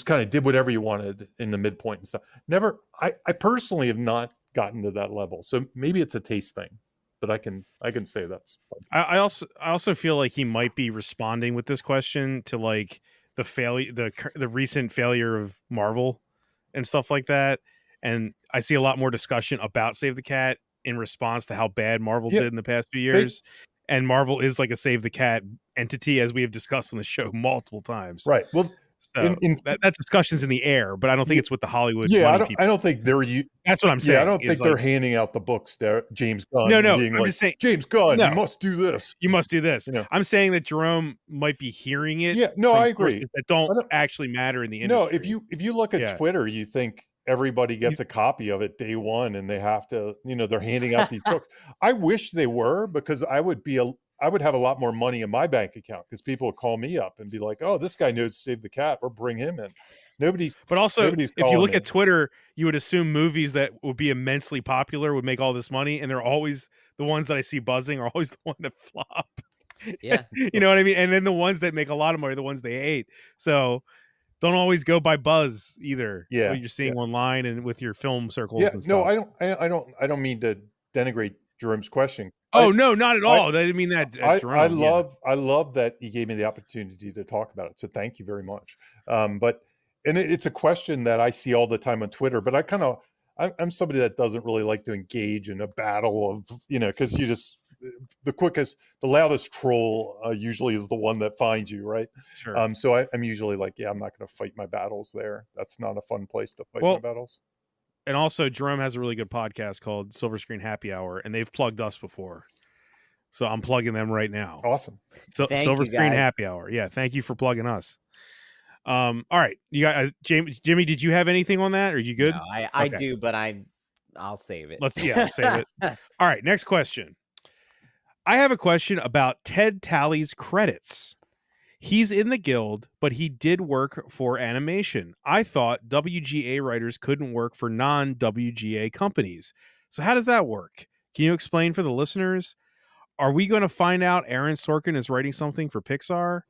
kind of did whatever you wanted in the midpoint and stuff. Never. I personally have not gotten to that level. So maybe it's a taste thing, but I can say that's. I also feel like he might be responding with this question to like the recent failure of Marvel and stuff like that. And I see a lot more discussion about Save the Cat in response to how bad Marvel did in the past few years. And Marvel is like a Save the Cat entity, as we have discussed on the show multiple times. Right. Well, so that discussion's in the air, but I don't think it's with the Hollywood. Yeah, money I don't think they're. That's what I'm saying. Yeah, I don't think they're handing out the books there, James Gunn. No, being I'm like, just saying, James Gunn, you must do this. You must do this. I'm saying that Jerome might be hearing it. Yeah, no, I agree. That don't actually matter in the industry. No, if you look at Twitter, you think everybody gets a copy of it day one, and they have to, they're handing out these books. I wish they were, because I would have a lot more money in my bank account, because people would call me up and be like, "Oh, this guy knows Save the Cat. We'll bring him in." But also, if you look at Twitter, you would assume movies that would be immensely popular would make all this money, and they're always the ones that I see buzzing are always the one that flop. Yeah, you know what I mean. And then the ones that make a lot of money are the ones they hate. So don't always go by buzz either. Yeah, what you're seeing online and with your film circles. Yeah, and stuff. no, I don't mean to denigrate Jerome's question. No, not at all. I didn't mean that. Jerome, I love that he gave me the opportunity to talk about it. So thank you very much. And it's a question that I see all the time on Twitter, but I'm somebody that doesn't really like to engage in a battle of, because the loudest troll usually is the one that finds you, right? Sure. So I'm usually like, I'm not going to fight my battles there. That's not a fun place to fight my battles. And also, Jerome has a really good podcast called Silver Screen Happy Hour, and they've plugged us before. So I'm plugging them right now. Awesome. So Silver Screen Happy Hour. Yeah, thank you for plugging us. All right, you got Jimmy. Did you have anything on that? Are you good? No, I do, but I'll save it. Save it. All right, next question. I have a question about Ted Tally's credits. He's in the guild, but he did work for animation. I thought WGA writers couldn't work for non-WGA companies. So how does that work? Can you explain for the listeners? Are we going to find out Aaron Sorkin is writing something for Pixar?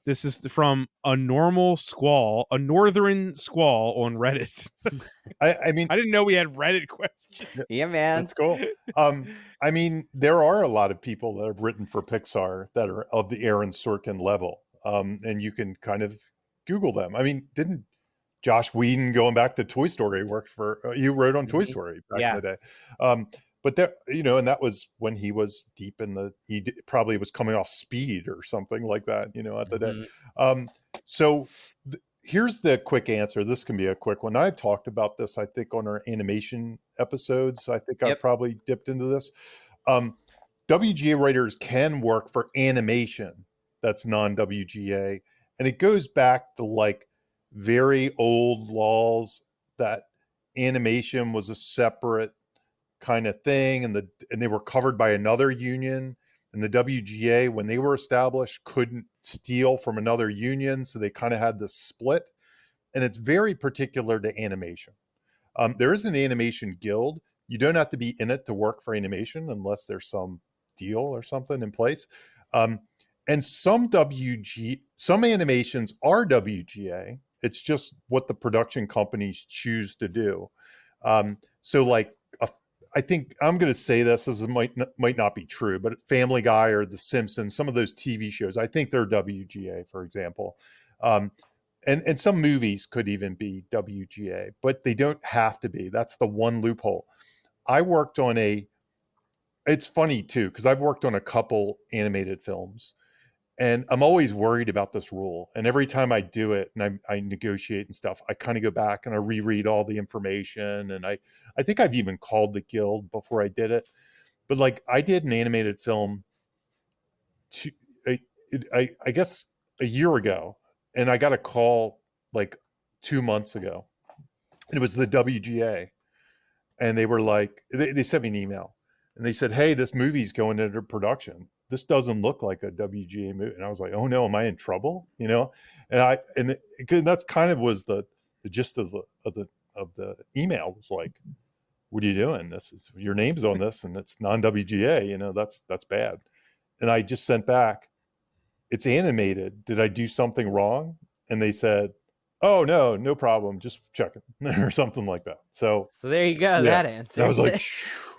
This is from a northern squall on Reddit. I mean, I didn't know we had Reddit questions. Yeah, man. That's cool. I mean, there are a lot of people that have written for Pixar that are of the Aaron Sorkin level. And you can kind of Google them. I mean, didn't Josh Whedon, going back to Toy Story, you wrote on Toy Story back in the day. but that, you know, and that was when he was deep in the, probably was coming off Speed or something like that, you know, at the day. So here's the quick answer. This can be a quick one. I've talked about this, I think, on our animation episodes. I think I've probably dipped into this. WGA writers can work for animation that's non-WGA. And it goes back to like very old laws that animation was a separate kind of thing, and they were covered by another union. And the WGA, when they were established, couldn't steal from another union, so they kind of had this split. And it's very particular to animation. There is an animation guild. You don't have to be in it to work for animation unless there's some deal or something in place. And some animations are WGA. It's just what the production companies choose to do. So like, I think I'm going to say this as it might not be true, but Family Guy or The Simpsons, some of those TV shows, I think they're WGA, for example. And some movies could even be WGA, but they don't have to be. That's the one loophole. I worked on it's funny too, because I've worked on a couple animated films, and I'm always worried about this rule. And every time I do it and I negotiate and stuff, I kind of go back and I reread all the information. And I think I've even called the guild before I did it. But like, I did an animated film I guess a year ago, and I got a call like 2 months ago. And it was the WGA. And they were like, they sent me an email and they said, "Hey, this movie's going into production. This doesn't look like a WGA movie." And I was like, "Oh no, am I in trouble?" You know? And that's kind of was the gist of the email, was like, "What are you doing? This is, your name's on this and it's non-WGA, you know, that's bad." And I just sent back, "It's animated. Did I do something wrong?" And they said, "Oh no problem. Just check it," or something like that. So there you go. Yeah. That answer. I was like,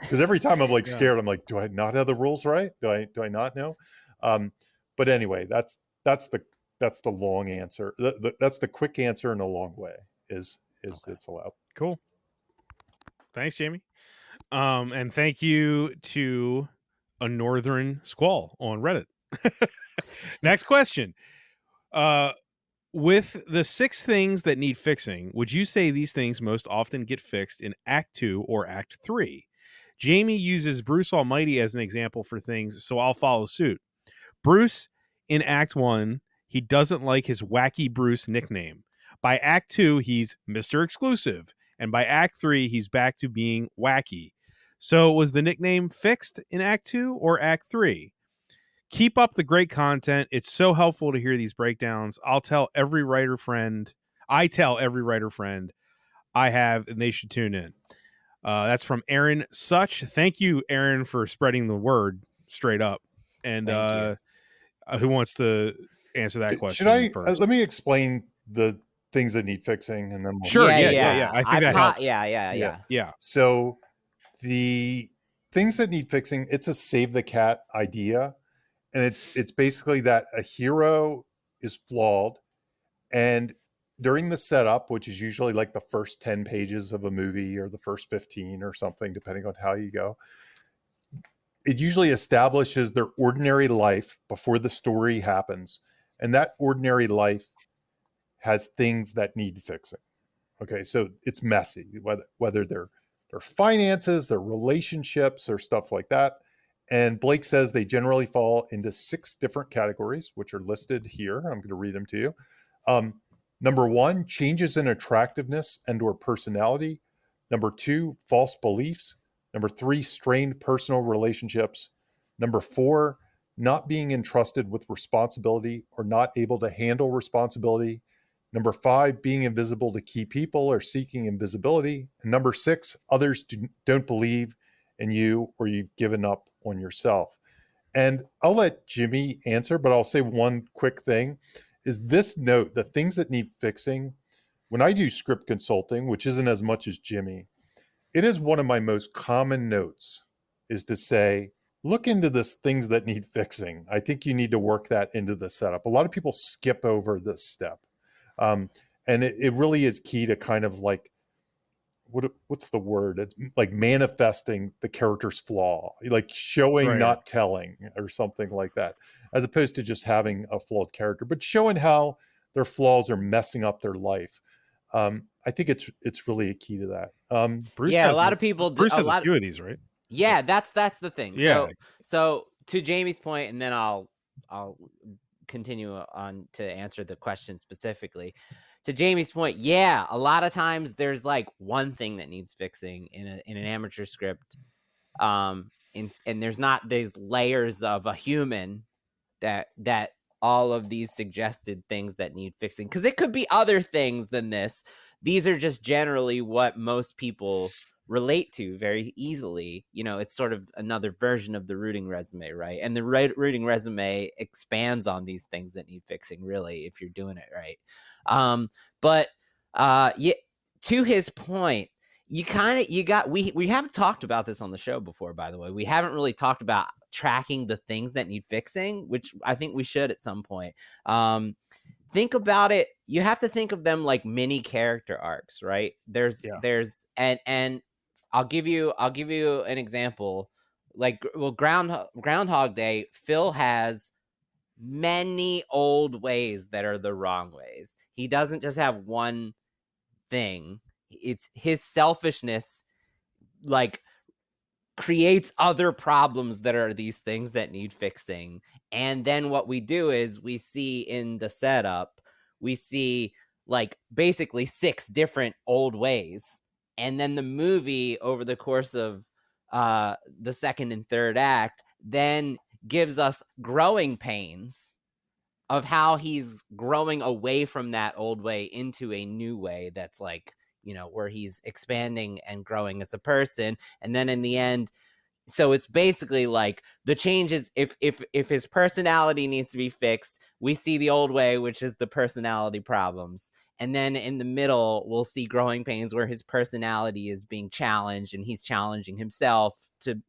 because every time I'm like scared, I'm like, do I not have the rules right? Do I not know? But anyway, that's the long answer. That's the quick answer in a long way. Is Okay. It's allowed. Cool. Thanks, Jamie. And thank you to a Northern Squall on Reddit. Next question. With the 6 things that need fixing, would you say these things most often get fixed in Act 2 or Act 3? Jamie uses Bruce Almighty as an example for things, so I'll follow suit. Bruce, in Act 1, he doesn't like his Wacky Bruce nickname. By Act 2, he's Mr. Exclusive. And by Act 3, he's back to being wacky. So was the nickname fixed in Act 2 or Act 3? Keep up the great content. It's so helpful to hear these breakdowns. I tell every writer friend I have, and they should tune in. That's from Aaron Such. Thank you, Aaron, for spreading the word straight up. And who wants to answer that question? Should I first? let me explain the things that need fixing, and then we'll... Sure. Yeah. I think that helps. Yeah. So the things that need fixing, it's a save the cat idea. And it's basically that a hero is flawed, and during the setup, which is usually like the first 10 pages of a movie or the first 15 or something, depending on how you go, it usually establishes their ordinary life before the story happens. And that ordinary life has things that need fixing. Okay, so it's messy, whether they're their finances, their relationships, or stuff like that. And Blake says they generally fall into 6 different categories, which are listed here. I'm going to read them to you. Number 1, changes in attractiveness and or personality. Number 2, false beliefs. Number 3, strained personal relationships. Number 4, not being entrusted with responsibility or not able to handle responsibility. Number 5, being invisible to key people or seeking invisibility. And number 6, others don't believe in you or you've given up on yourself. And I'll let Jimmy answer, but I'll say one quick thing is this note, the things that need fixing. When I do script consulting, which isn't as much as Jimmy, it is one of my most common notes is to say, look into this things that need fixing. I think you need to work that into the setup. A lot of people skip over this step. And it really is key to kind of like what's the word? It's like manifesting the character's flaw, like showing, Right. not telling, or something like that, as opposed to just having a flawed character, but showing how their flaws are messing up their life. I think it's really a key to that. Bruce Yeah, a has lot of people do Bruce a has a lot. few of these, right? Yeah, that's the thing. Yeah. So to Jamie's point, and then I'll continue on to answer the question specifically. To Jamie's point, yeah, a lot of times there's like one thing that needs fixing in an amateur script, and there's not these layers of a human that all of these suggested things that need fixing, because it could be other things than this. These are just generally what most people relate to very easily. You know, it's sort of another version of the rooting resume, right? And the rooting resume expands on these things that need fixing, really, if you're doing it right. But yeah, to his point, we haven't talked about this on the show before, by the way. We haven't really talked about tracking the things that need fixing, which I think we should at some point. Think about it. You have to think of them like mini character arcs, right? There's and I'll give you an example. Like, well, Groundhog Day, Phil has many old ways that are the wrong ways. He doesn't just have one thing. It's his selfishness, like, creates other problems that are these things that need fixing. And then what we do is we see in the setup, we see like basically 6 different old ways. And then the movie, over the course of the second and third act, then gives us growing pains of how he's growing away from that old way into a new way that's like, you know, where he's expanding and growing as a person. And then in the end, so it's basically like the changes, if his personality needs to be fixed, we see the old way, which is the personality problems. And then in the middle, we'll see growing pains where his personality is being challenged and he's challenging himself to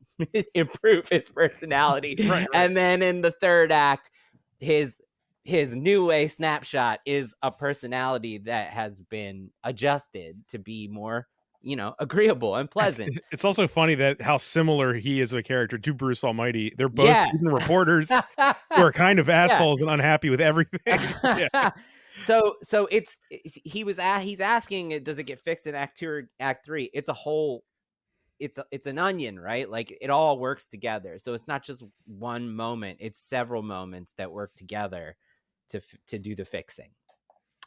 improve his personality. Right. And then in the third act, his new way snapshot is a personality that has been adjusted to be more, you know, agreeable and pleasant. It's also funny that how similar he is a character to Bruce Almighty. They're both even reporters who are kind of assholes and unhappy with everything. Yeah. So he's asking, does it get fixed in Act 2 or Act 3? It's a whole, it's an onion, right? Like, it all works together. So it's not just one moment, it's several moments that work together to do the fixing.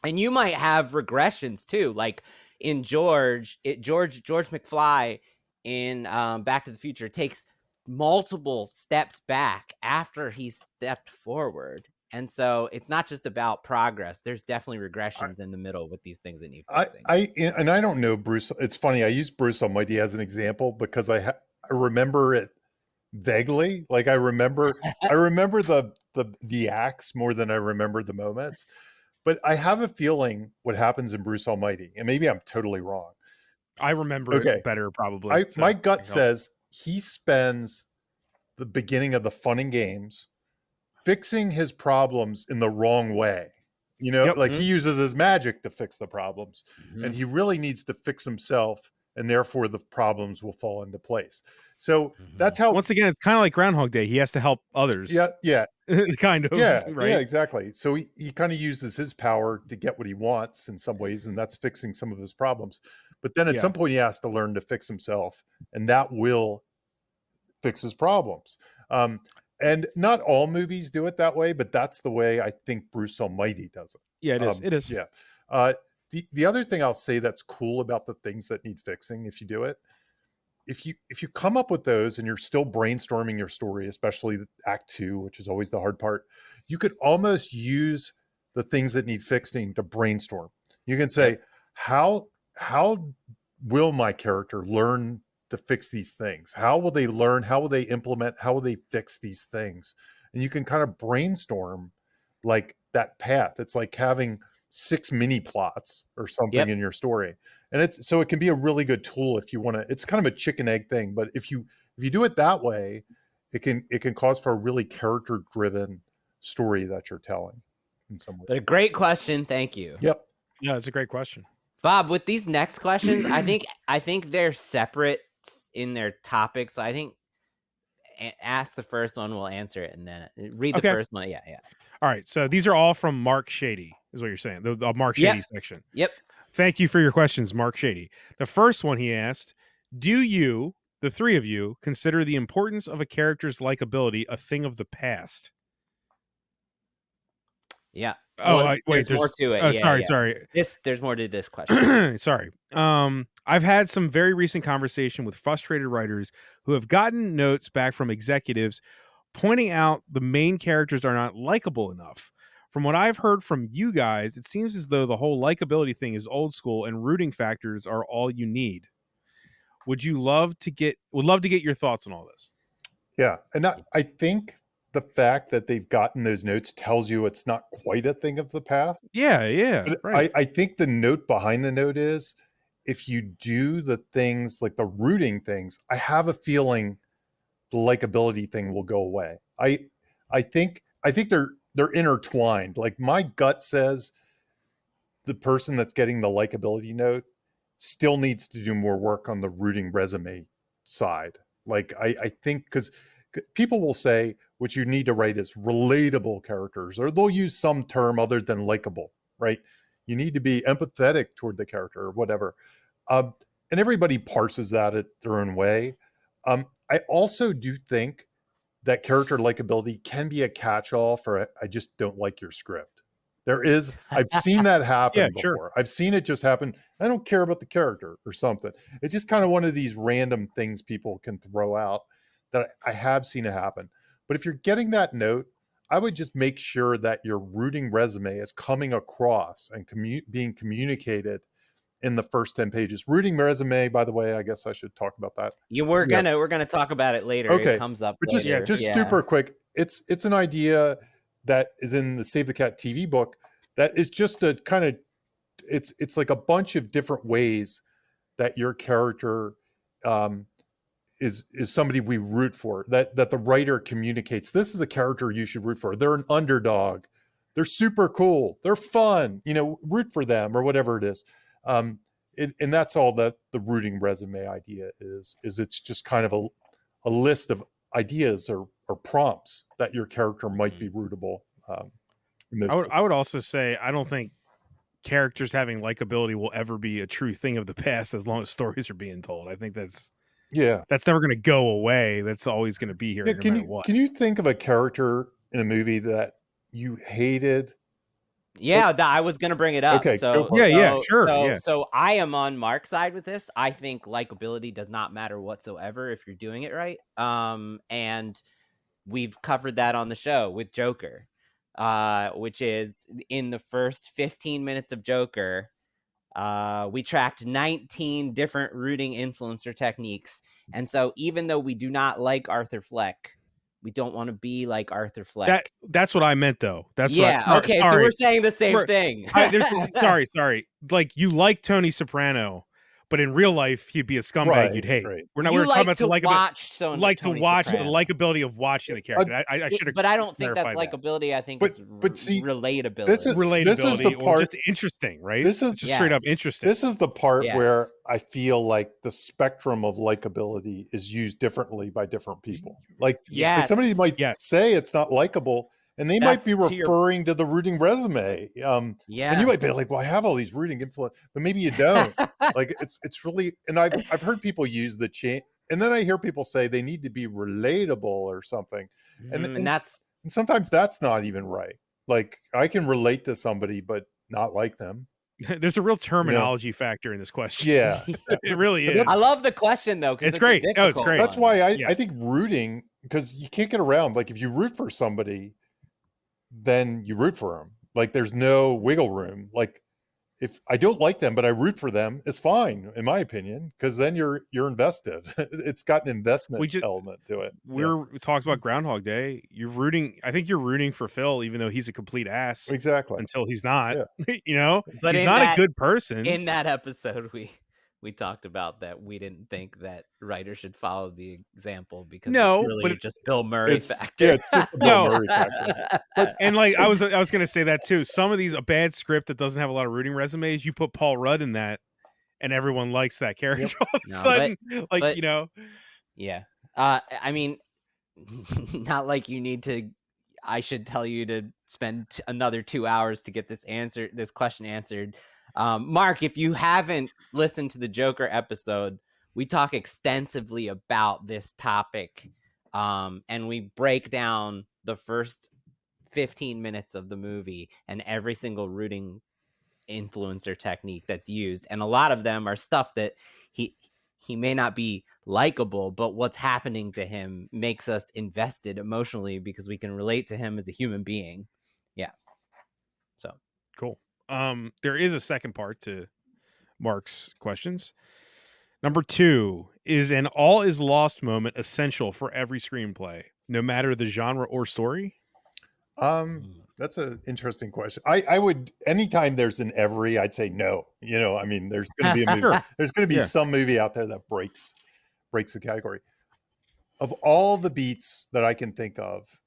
And you might have regressions too, like in George McFly in Back to the Future takes multiple steps back after he's stepped forward. And so it's not just about progress. There's definitely regressions in the middle with these things that need fixing. I don't know Bruce. It's funny. I use Bruce Almighty as an example because I remember it vaguely. Like I remember the acts more than I remember the moments. But I have a feeling what happens in Bruce Almighty, and maybe I'm totally wrong. I remember it better, probably. My gut says he spends the beginning of the fun and games fixing his problems in the wrong way. You know, like he uses his magic to fix the problems, and he really needs to fix himself, and therefore the problems will fall into place. So that's how. Once again, it's kind of like Groundhog Day. He has to help others. Yeah. Kind of. Yeah, right? Yeah, exactly. So he kind of uses his power to get what he wants in some ways, and that's fixing some of his problems. But then at some point he has to learn to fix himself, and that will fix his problems. And not all movies do it that way, but that's the way I think Bruce Almighty does it. Yeah, it is. It is. Yeah. The other thing I'll say that's cool about the things that need fixing, if you do it, if you come up with those and you're still brainstorming your story, especially Act 2, which is always the hard part, you could almost use the things that need fixing to brainstorm. You can say, how will my character learn to fix these things? How will they learn? How will they implement? How will they fix these things? And you can kind of brainstorm like that path. It's like having 6 mini plots or something in your story. And it can be a really good tool if you want to. It's kind of a chicken egg thing, but if you do it that way, it can cause for a really character driven story that you're telling in some ways. But a great question. Thank you. Yep. Yeah, it's a great question. Bob, with these next questions, I think they're separate in their topics. So I think ask the first one, we'll answer it, and then read the Okay. first one. Yeah. All right. So these are all from Mark Shady, is what you're saying. The Mark Shady section. Yep. Thank you for your questions, Mark Shady. The first one he asked, do you, the three of you, consider the importance of a character's likability a thing of the past? Yeah. Oh, Well, wait, there's more to it. Oh, Yeah, sorry. There's more to this question. Sorry. I've had some very recent conversation with frustrated writers who have gotten notes back from executives pointing out the main characters are not likable enough. From what I've heard from you guys, it seems as though the whole likability thing is old school and rooting factors are all you need. Would love to get your thoughts on all this. Yeah. And I think the fact that they've gotten those notes tells you it's not quite a thing of the past. Yeah. But Right. I think the note behind the note is, if you do the things like the rooting things, I have a feeling the likability thing will go away. I think they're intertwined. Like, my gut says the person that's getting the likability note still needs to do more work on the rooting resume side. Like, I think, because people will say what you need to write is relatable characters, or they'll use some term other than likable, right? You need to be empathetic toward the character or whatever. And everybody parses that at their own way. I also do think that character likability can be a catch-all for I just don't like your script. I've seen that happen before. Sure. I've seen it just happen. I don't care about the character or something. It's just kind of one of these random things people can throw out that I have seen it happen. But if you're getting that note, I would just make sure that your rooting resume is coming across and being communicated in the first 10 pages. Rooting resume, by the way, I guess I should talk about that. We're gonna talk about it later. Okay. It comes up but later. just super quick. It's an idea that is in the Save the Cat TV book that is just a kind of, it's like a bunch of different ways that your character is somebody we root for, that the writer communicates. This is a character you should root for. They're an underdog. They're super cool. They're fun. Root for them, or whatever it is. And that's all that the rooting resume idea is it's just kind of a list of ideas or prompts that your character might be rootable. I would also say, I don't think characters having likability will ever be a true thing of the past as long as stories are being told. I think that's never going to go away. That's always going to be here, no matter what. Can you think of a character in a movie that you hated? Yeah, I was gonna bring it up. Okay, so sure. So I am on Mark's side with this. I think likability does not matter whatsoever if you're doing it right. And we've covered that on the show with Joker, which is in the first 15 minutes of Joker. We tracked 19 different rooting influencer techniques, and so even though we do not like Arthur Fleck, we don't want to be like Arthur Fleck. That's what I meant, though. That's okay. So we're saying the same thing. Sorry. Like, you like Tony Soprano, but in real life, he'd be a scumbag you'd hate. Right. We're talking about the likability of watching the character. I should have. But I don't think that's likability. I think it's relatability. This is the part. Just interesting, right? This is just straight up interesting. This is the part where I feel like the spectrum of likability is used differently by different people. Like somebody might say it's not likable, and they might be referring to the rooting resume. And you might be like, well, I have all these rooting influence, but maybe you don't. Like, it's really, and I've heard people use the chain, and then I hear people say they need to be relatable or something. And sometimes that's not even right. Like, I can relate to somebody, but not like them. There's a real terminology factor in this question. Yeah. It really is. I love the question, though, because it's great. It's great. That's why I think rooting, because you can't get around, like, if you root for somebody, then you root for them. Like, there's no wiggle room. Like, if I don't like them, but I root for them, it's fine, in my opinion, because then you're invested. It's got an investment element to it. We talked about Groundhog Day. I think you're rooting for Phil, even though he's a complete ass. Exactly. Until he's not. Yeah. But he's not a good person. In that episode, we talked about that we didn't think that writers should follow the example because No, it's really but just Bill Murray It's factor. it's just a Bill No. Murray factor. and like I was gonna say that too. Some of these, a bad script that doesn't have a lot of rooting resumes, you put Paul Rudd in that, and everyone likes that character all of a No, sudden. Like but- you know, Yeah. I mean, not like you need to. I should tell you to spend another 2 hours to get this question answered. Mark, if you haven't listened to the Joker episode, we talk extensively about this topic, and we break down the first 15 minutes of the movie and every single rooting influencer technique that's used, and a lot of them are stuff that he may not be likable, but what's happening to him makes us invested emotionally because we can relate to him as a human being. Yeah. So cool. There is a second part to Mark's questions. Number 2, is an all is lost moment essential for every screenplay, no matter the genre or story? That's an interesting question. I would, anytime there's an every, I'd say no. You know, I mean, there's going to be a movie. Sure. There's going to be Yeah. some movie out there that breaks the category. Of all the beats that I can think of,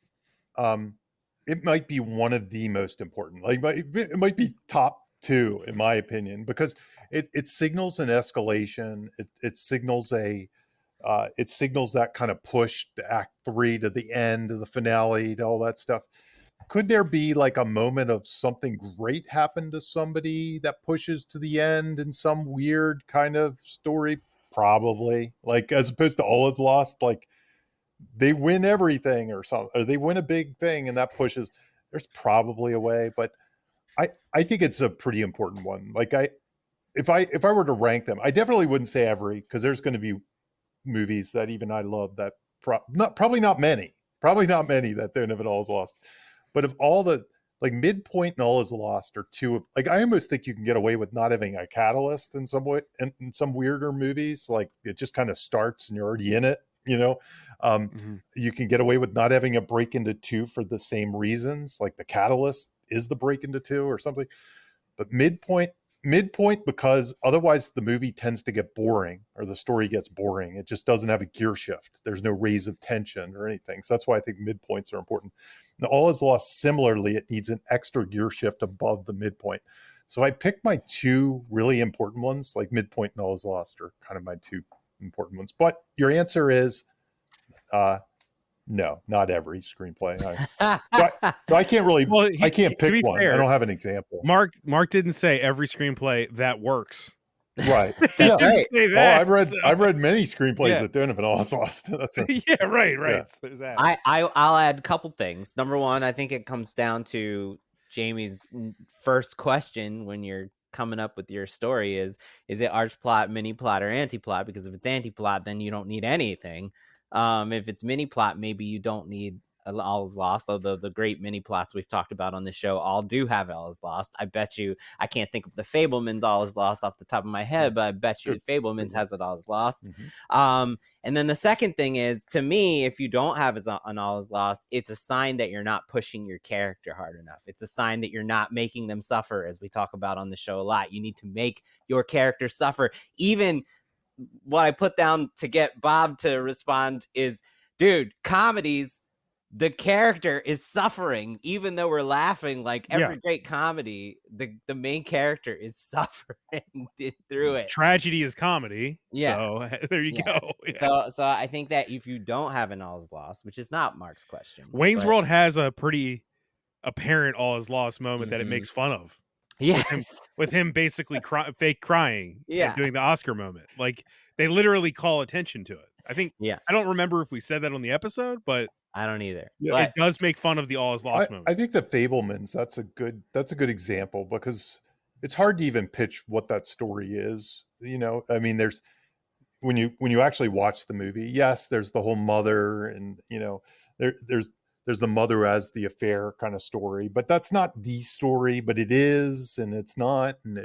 it might be one of the most important. Like it might be top 2 in my opinion, because it signals an escalation. It signals it signals that kind of push to act 3, to the end, to the finale, to all that stuff. Could there be like a moment of something great happen to somebody that pushes to the end in some weird kind of story? Probably. Like, as opposed to all is lost, like they win everything or something, or they win a big thing and that pushes. There's probably a way, but I think it's a pretty important one. Like if I were to rank them, I definitely wouldn't say every, because there's going to be movies that even I love that probably not many that don't have it all is lost. But of all the, like, midpoint and all is lost are 2 of, like, I almost think you can get away with not having a catalyst in some way, in some weirder movies. Like it just kind of starts and you're already in it, you know. You can get away with not having a break into 2 for the same reasons, like the catalyst is the break into 2 or something. But midpoint, because otherwise the movie tends to get boring, or the story gets boring. It just doesn't have a gear shift. There's no raise of tension or anything. So that's why I think midpoints are important. Now, all is lost, similarly, it needs an extra gear shift above the midpoint. So I picked my 2 really important ones, like midpoint and all is lost are kind of my 2 important ones. But your answer is no, not every screenplay. I can't really. Well, I can't to be pick one. fair, I don't have an example. Mark didn't say every screenplay that works. Right. He That's didn't right. say Oh, that, I've read many screenplays Yeah. that don't have an all is lost. That's a, yeah, right. Yeah. There's that. I'll add a couple things. Number one, I think it comes down to Jamie's first question when you're coming up with your story is it arch plot, mini plot, or anti plot? Because if it's anti plot, then you don't need anything. If it's mini plot, maybe you don't need all is lost, although the great mini plots we've talked about on the show all do have all is lost. I bet you, I can't think of the Fableman's all is lost off the top of my head, but I bet you Fableman's has it all is lost. And then the second thing is, to me, if you don't have an all is lost, it's a sign that you're not pushing your character hard enough. It's a sign that you're not making them suffer, as we talk about on the show a lot. You need to make your character suffer. Even what I put down to get Bob to respond is, dude, comedies, the character is suffering, even though we're laughing. Like every great comedy, the main character is suffering through it. Tragedy is comedy. Yeah. So there you go. Yeah. So I think that if you don't have an all is lost, which is not Mark's question, Wayne's World has a pretty apparent all is lost moment that it makes fun of. Yes. With him basically fake crying. Yeah. Doing the Oscar moment. Like they literally call attention to it. I think. Yeah. I don't remember if we said that on the episode, but I don't either. Yeah, but it does make fun of the all is lost moment. I think the Fablemans, that's a good example, because it's hard to even pitch what that story is. You know, I mean, there's when you actually watch the movie, yes, there's the whole mother, and you know, there's the mother as the affair kind of story, but that's not the story, but it is, and it's not, and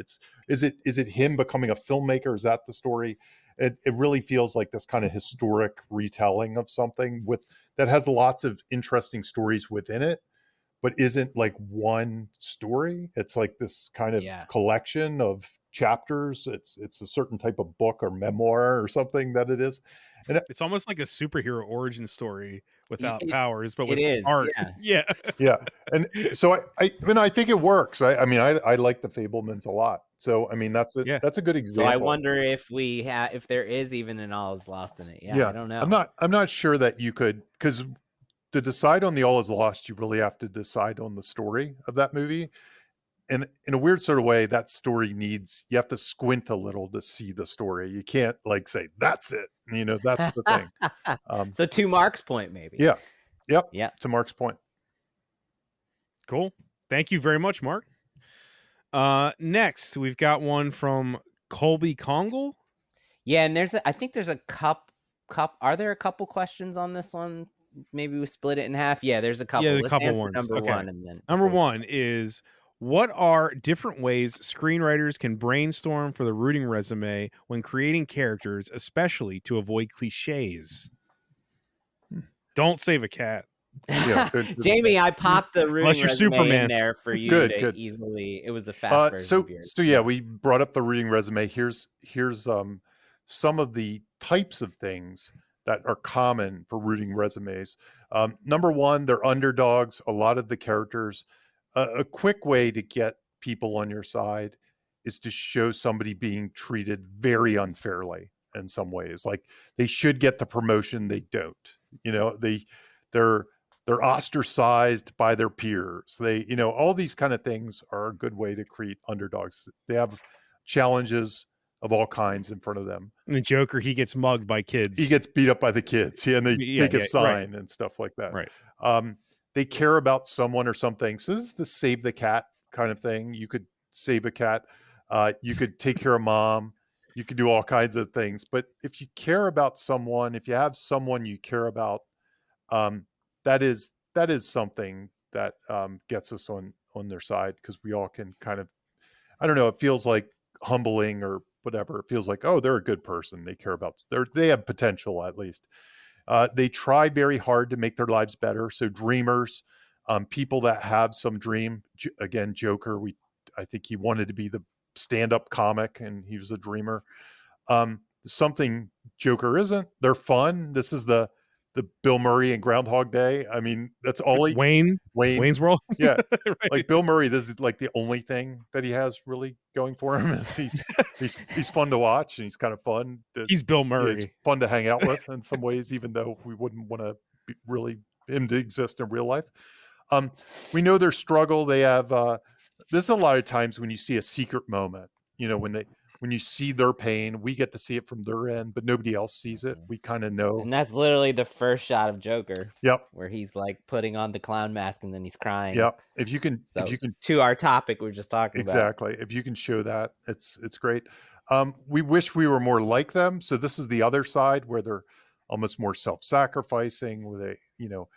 is it him becoming a filmmaker? Is that the story? It really feels like this kind of historic retelling of something that has lots of interesting stories within it, but isn't like one story. It's like this kind of collection of chapters. It's a certain type of book or memoir or something that it is. And It's almost like a superhero origin story without It, powers, but it with is, art. yeah. Yeah. yeah, and so I think it works. I mean, I like the Fablemans a lot. So I mean, that's a Yeah. good So I example. wonder if if there is even an all is lost in it. Yeah, I don't know. I'm not sure that you could, because to decide on the all is lost, you really have to decide on the story of that movie. And in a weird sort of way, that story needs, you have to squint a little to see the story. You can't like say, that's it. You know, that's the thing. So to Mark's point, maybe. Yeah. Yep. Yeah. To Mark's point. Cool. Thank you very much, Mark. Next, we've got one from Colby Congle. Yeah, and I think there's a cup. Are there a couple questions on this one? Maybe we split it in half. Yeah, there's a couple. Yeah, a Let's couple answer ones. number Okay. one, and then Number one is, what are different ways screenwriters can brainstorm for the rooting resume when creating characters, especially to avoid cliches? Don't save a cat. Yeah, good. Jamie, I popped the rooting you're resume Superman. in there for you Good, to good. easily. It was a fast version So of yours. so yeah, we brought up the reading resume. Here's some of the types of things that are common for rooting resumes. Number one, they're underdogs. A lot of the characters, a quick way to get people on your side is to show somebody being treated very unfairly in some ways. Like they should get the promotion, they don't. You know, they're ostracized by their peers. They, you know, all these kind of things are a good way to create underdogs. They have challenges of all kinds in front of them. And the Joker, he gets mugged by kids. He gets beat up by the kids. Yeah, and they make a sign and stuff like that. Right. They care about someone or something. So this is the save the cat kind of thing. You could save a cat. You could take care of mom. You could do all kinds of things. But if you care about someone, if you have someone you care about, that is something that gets us on their side, because we all can kind of, I don't know, it feels like humbling or whatever. It feels like, oh, they're a good person. They care about, they have potential at least. They try very hard to make their lives better. So dreamers, people that have some dream. Again, Joker, I think he wanted to be the stand-up comic and he was a dreamer. Something Joker isn't. They're fun. This is the Bill Murray and Groundhog Day. I mean, that's all Wayne's World. Yeah. Right. Like Bill Murray, this is like the only thing that he has really going for him is he's fun to watch and he's kind of fun. He's Bill Murray. It's fun to hang out with in some ways, even though we wouldn't want to really him to exist in real life. We know their struggle. They have, this is a lot of times when you see a secret moment, you know, when you see their pain, we get to see it from their end, but nobody else sees it. We kind of know. And that's literally the first shot of Joker. Yep. Where he's like putting on the clown mask and then he's crying. Yep. If you can, to our topic we were just talking about. Exactly. If you can show that, it's great. We wish we were more like them. So this is the other side where they're almost more self-sacrificing, where they, you know,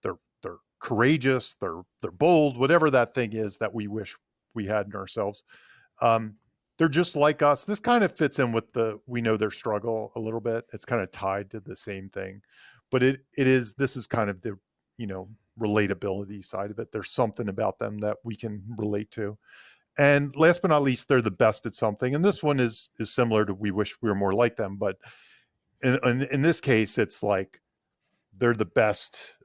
they're courageous, they're bold, whatever that thing is that we wish we had in ourselves. They're just like us. This kind of fits in with we know their struggle a little bit. It's kind of tied to the same thing, but this is kind of the, you know, relatability side of it. There's something about them that we can relate to. And last but not least, they're the best at something. And this one is similar to, we wish we were more like them, but in this case, it's like, they're the best,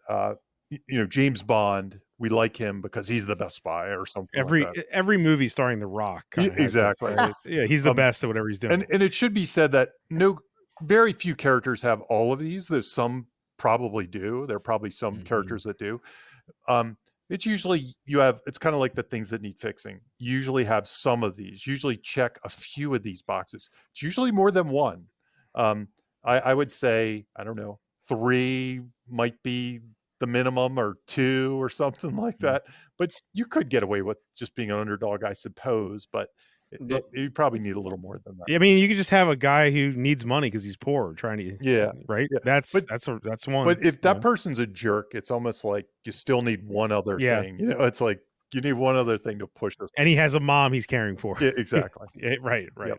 you know, James Bond, we like him because he's the best spy or something. Every movie starring The Rock. Exactly. Right? Yeah, he's the best at whatever he's doing. And it should be said that very few characters have all of these. There's some probably do. There are probably some characters that do. It's usually it's kind of like the things that need fixing. You usually have some of these. Usually check a few of these boxes. It's usually more than one. I would say, I don't know, 3 might be the minimum, or 2 or something like that. But you could get away with just being an underdog, I suppose. But you probably need a little more than that. Yeah, I mean, you could just have a guy who needs money because he's poor, trying to. Yeah. Right. Yeah. That's one. But if that person's a jerk, it's almost like you still need one other thing. You know, it's like you need one other thing to push this. And he has a mom he's caring for. Yeah, exactly. Right. Yep.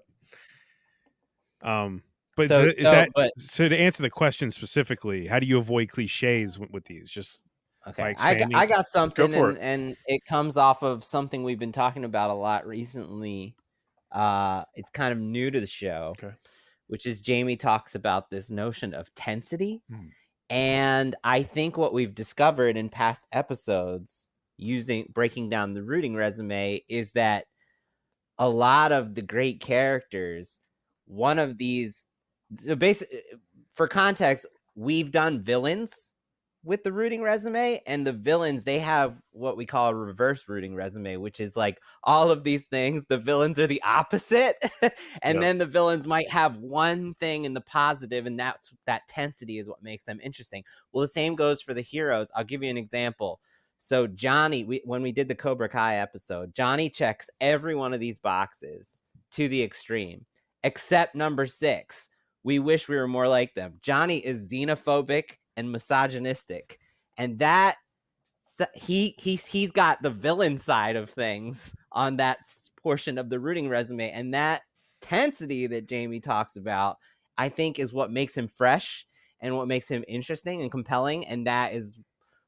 But so to answer the question specifically, how do you avoid cliches with these? Just okay, I got something, and it comes off of something we've been talking about a lot recently. It's kind of new to the show, Okay. which is Jamie talks about this notion of tensity. Mm. And I think what we've discovered in past episodes breaking down the rooting resume is that a lot of the great characters, one of these, so for context, we've done villains with the rooting resume, and the villains, they have what we call a reverse rooting resume, which is like all of these things, the villains are the opposite. And then the villains might have one thing in the positive, and that tensity is what makes them interesting. Well, the same goes for the heroes. I'll give you an example. So Johnny, when we did the Cobra Kai episode, Johnny checks every one of these boxes to the extreme, except number 6. We wish we were more like them. Johnny is xenophobic and misogynistic, and that he's got the villain side of things on that portion of the rooting resume, and that tensity that Jamie talks about, I think, is what makes him fresh and what makes him interesting and compelling. And that is,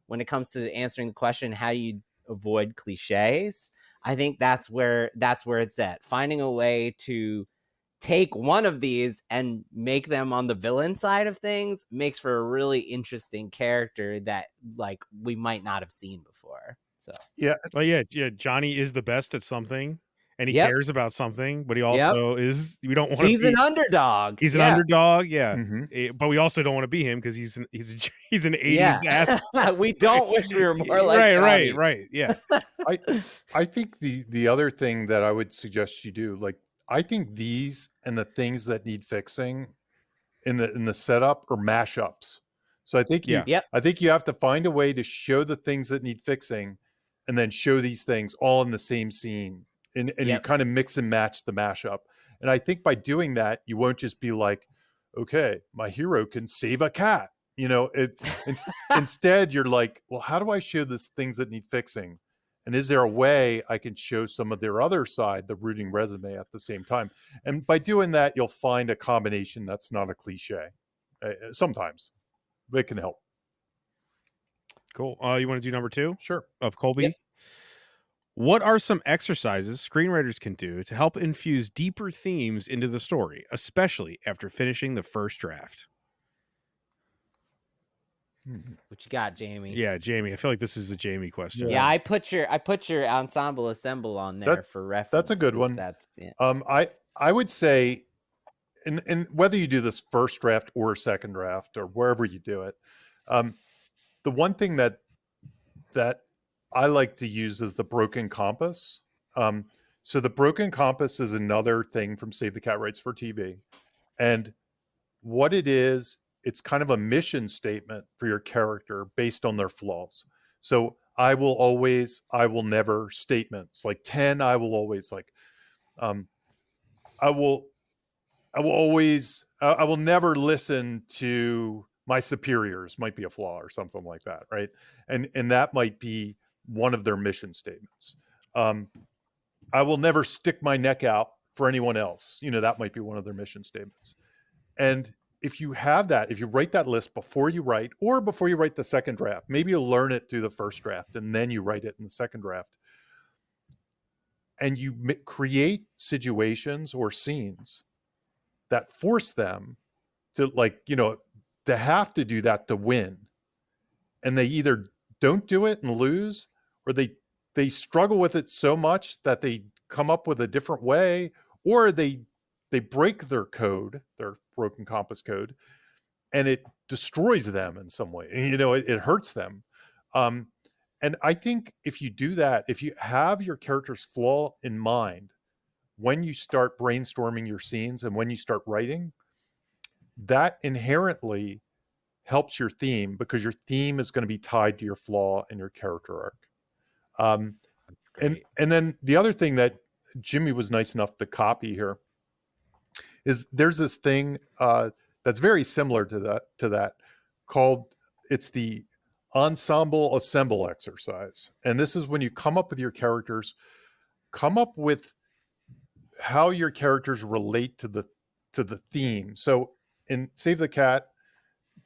when it comes to answering the question, how do you avoid cliches? I think that's where it's at. Finding a way to take one of these and make them on the villain side of things makes for a really interesting character that like we might not have seen before. So Yeah. Well, yeah, Johnny is the best at something, and he Yep. cares about something, but he also is. We don't want to. He's an underdog. He's an underdog, yeah. Mhm. But we also don't want to be him because he's an 80s Yeah. ass. We don't wish we were more like Johnny. Right. Yeah. I think the other thing that I would suggest you do, like, I think these and the things that need fixing in the setup are mashups. So I think Yeah. Yep. I think you have to find a way to show the things that need fixing and then show these things all in the same scene. And you Yep. kind of mix and match the mashup. And I think by doing that, you won't just be like, okay, my hero can save a cat. Instead, you're like, well, how do I show these things that need fixing? And is there a way I can show some of their other side, the rooting resume, at the same time? And by doing that, you'll find a combination that's not a cliche. Sometimes they can help. Cool. You want to do number 2 Sure. of Colby? Yep. What are some exercises screenwriters can do to help infuse deeper themes into the story, especially after finishing the first draft? What you got, Jamie? Yeah, Jamie. I feel like this is a Jamie question. Yeah, I put your ensemble assemble on there for reference. That's a good one. I would say, and whether you do this first draft or second draft or wherever you do it, the one thing that I like to use is the broken compass. So the broken compass is another thing from Save the Cat Writes for TV, and what it is, it's kind of a mission statement for your character based on their flaws. So I will never statements like 10. I will always like, I will never listen to my superiors might be a flaw or something like that. Right. And that might be one of their mission statements. I will never stick my neck out for anyone else. That might be one of their mission statements. And if you have that, if you write that list before you write the second draft, maybe you'll learn it through the first draft and then you write it in the second draft. And you create situations or scenes that force them to to have to do that to win. And they either don't do it and lose, or they struggle with it so much that they come up with a different way, or they break their code, their broken compass code, and it destroys them in some way. It hurts them. And I think if you do that, if you have your character's flaw in mind when you start brainstorming your scenes and when you start writing, that inherently helps your theme, because your theme is going to be tied to your flaw and your character arc. That's great. And then the other thing that Jimmy was nice enough to copy here is there's this thing that's very similar to that called, it's the ensemble assemble exercise. And this is when you come up with your characters, come up with how your characters relate to the theme. So in Save the Cat,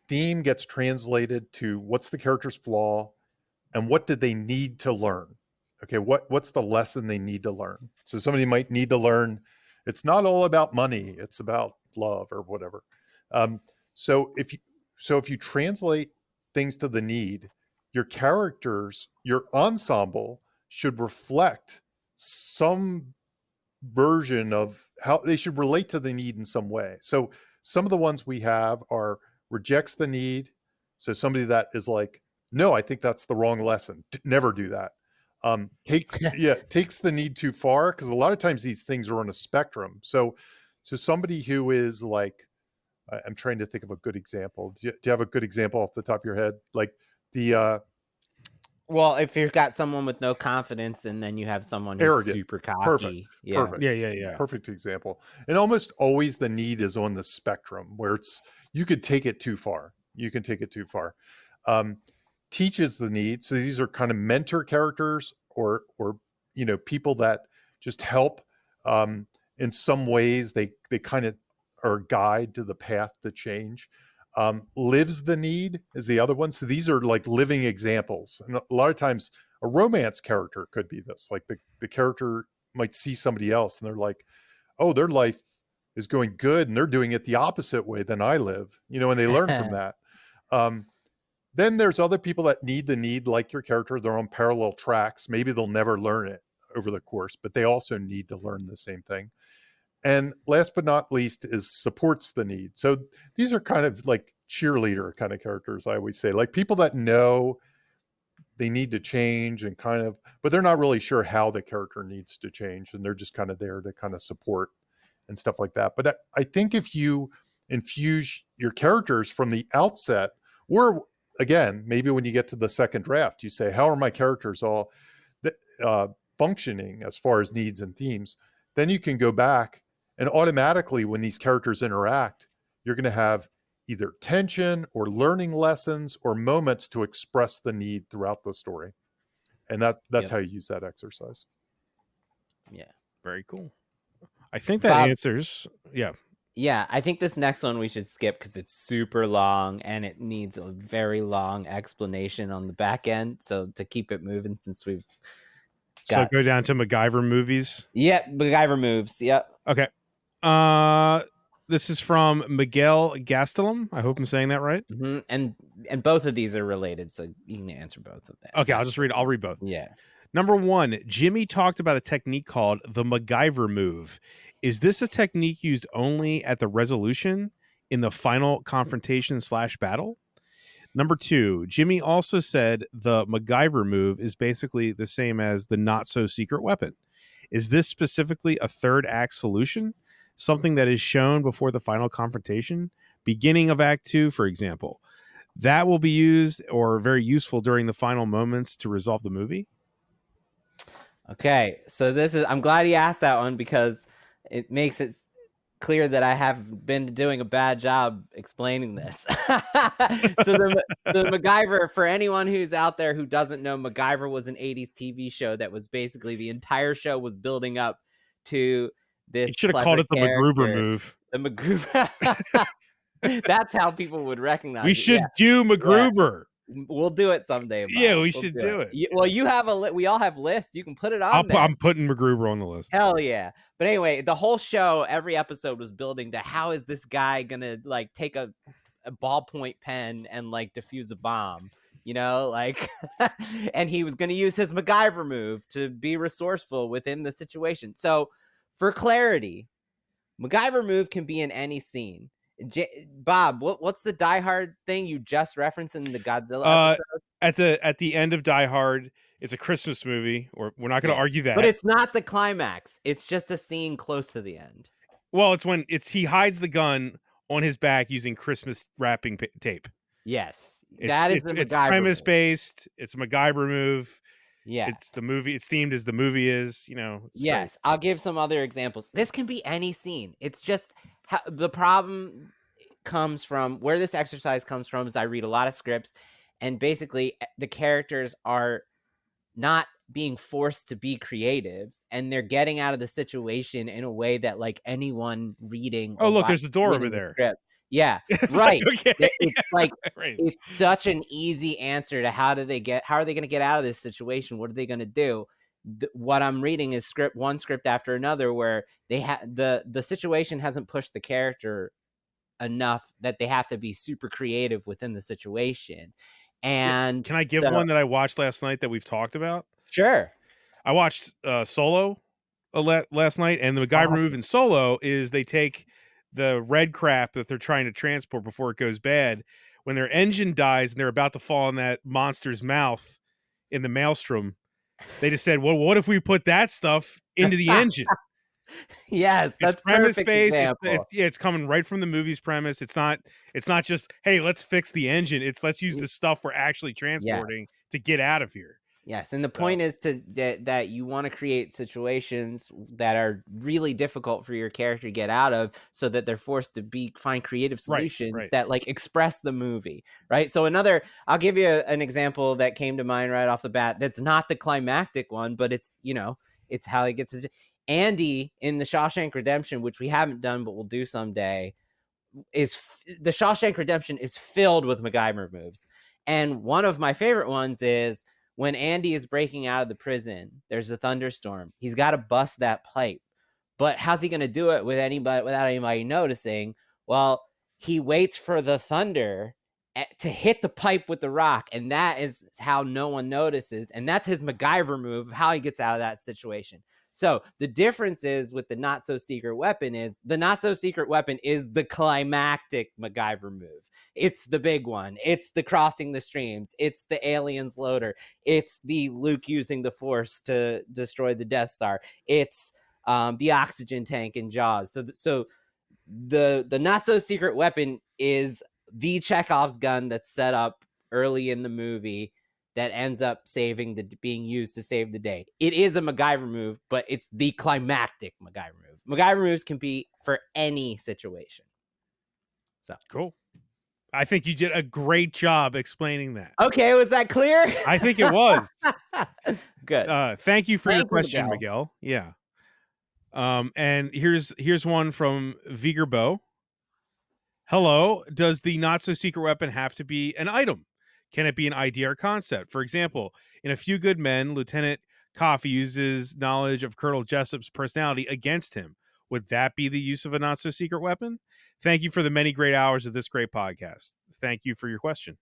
theme gets translated to what's the character's flaw and what did they need to learn. Okay, what's the lesson they need to learn? So somebody might need to learn It's not all about money. It's about love or whatever. So if you translate things to the need, your characters, your ensemble should reflect some version of how they should relate to the need in some way. So some of the ones we have are rejects the need. So somebody that is like, no, I think that's the wrong lesson. Never do that. Takes the need too far, because a lot of times these things are on a spectrum. So somebody who is like, I'm trying to think of a good example. Do you have a good example off the top of your head? Like the well, if you've got someone with no confidence, and then you have someone who's arrogant. super cocky. Perfect. Yeah. Perfect. Yeah. Perfect example. And almost always the need is on the spectrum where it's, you could take it too far. You can take it too far. Teaches the need. So these are kind of mentor characters or people that just help in some ways. They kind of are a guide to the path to change. Lives the need is the other one. So these are like living examples. And a lot of times a romance character could be this, like the character might see somebody else and they're like, oh, their life is going good and they're doing it the opposite way than I live, and they learn from that. Then there's other people that need the need, like your character. They're on parallel tracks. Maybe they'll never learn it over the course, but they also need to learn the same thing. And last but not least is supports the need. So these are kind of like cheerleader kind of characters, I always say, like people that know they need to change and but they're not really sure how the character needs to change. And they're just kind of there to kind of support and stuff like that. But I think if you infuse your characters from the outset, or again, maybe when you get to the second draft, you say, how are my characters all functioning as far as needs and themes? Then you can go back and automatically when these characters interact, you're going to have either tension or learning lessons or moments to express the need throughout the story. And that's how you use that exercise. Yeah. Very cool. I think that Bob, answers. Yeah. Yeah, I think this next one we should skip because it's super long and it needs a very long explanation on the back end. So to keep it moving, since we've got... So go down to MacGyver movies. Yep, MacGyver moves. Yep. Okay. This is from Miguel Gastelum. I hope I'm saying that right. Mm-hmm. And both of these are related, so you can answer both of them. Okay, I'll read both. Yeah. Number 1, Jimmy talked about a technique called the MacGyver move. Is this a technique used only at the resolution in the final confrontation / battle? Number 2, Jimmy also said the MacGyver move is basically the same as the not so secret weapon. Is this specifically a third act solution? Something that is shown before the final confrontation? Beginning of Act 2, for example. That will be used or very useful during the final moments to resolve the movie? Okay, so I'm glad he asked that one because it makes it clear that I have been doing a bad job explaining this. So the MacGyver, for anyone who's out there who doesn't know, MacGyver was an 80s TV show that was basically the entire show was building up to this. You should have called it the MacGruber move. The MacGruber. That's how people would recognize it. We should do MacGruber. Yeah. We'll do it someday. Bob. Yeah, we should do it. Well, you have we all have lists. You can put it on there. I'm putting MacGruber on the list. Hell yeah. But anyway, the whole show, every episode was building to how is this guy going to like take a ballpoint pen and like defuse a bomb, and he was going to use his MacGyver move to be resourceful within the situation. So for clarity, MacGyver move can be in any scene. Bob, what's the Die Hard thing you just referenced in the Godzilla episode? At the end of Die Hard, it's a Christmas movie, or we're not going to argue that. But it's not the climax. It's just a scene close to the end. Well, it's when he hides the gun on his back using Christmas wrapping tape. Yes, it's MacGyver premise move. Based. It's a MacGyver move. Yeah, it's the movie. It's themed as the movie is. Yes, great. I'll give some other examples. This can be any scene. It's just the problem comes from where this exercise comes from. Is I read a lot of scripts, and basically the characters are not being forced to be creative, and they're getting out of the situation in a way that like anyone reading. Oh, look, there's a door over there. Script, yeah, right. Okay. It's like right. It's such an easy answer to how are they going to get out of this situation? What are they going to do? what I'm reading is one script after another where they the situation hasn't pushed the character enough that they have to be super creative within the situation. And can I give one that I watched last night that we've talked about? Sure. I watched Solo last night, and the MacGyver move in Solo is they take the red crap that they're trying to transport before it goes bad. When their engine dies and they're about to fall in that monster's mouth in the maelstrom, they just said, well, what if we put that stuff into the engine? Yes, that's perfect example. It's coming right from the movie's premise. It's not just, hey, let's fix the engine. It's let's use the stuff we're actually transporting to get out of here. Yes, and the point is that you want to create situations that are really difficult for your character to get out of, so that they're forced to find creative solutions that like express the movie, right? So I'll give you an example that came to mind right off the bat. That's not the climactic one, but it's it's how he gets his. Andy in the Shawshank Redemption, which we haven't done but we'll do someday, the Shawshank Redemption is filled with MacGyver moves, and one of my favorite ones is when Andy is breaking out of the prison. There's a thunderstorm. He's got to bust that pipe, but how's he going to do it without anybody noticing? Well, he waits for the thunder to hit the pipe with the rock, and that is how no one notices, and that's his MacGyver move, how he gets out of that situation. So the difference is with the not so secret weapon is the not so secret weapon is the climactic MacGyver move. It's the big one. It's the crossing the streams. It's the aliens loader. It's the Luke using the Force to destroy the Death Star. It's the oxygen tank in Jaws. So the not so secret weapon is the Chekhov's gun that's set up early in the movie that ends up being used to save the day. It is a MacGyver move, but it's the climactic MacGyver move. MacGyver moves can be for any situation. So cool. I think you did a great job explaining that. Okay, was that clear? I think it was. Good. Thank you for your question, Miguel. Yeah. And here's one from Vigerbo. Hello, does the not so secret weapon have to be an item? Can it be an idea or concept? For example, in A Few Good Men, Lieutenant Coffee uses knowledge of Colonel Jessup's personality against him. Would that be the use of a not so secret weapon? Thank you for the many great hours of this great podcast. Thank you for your question.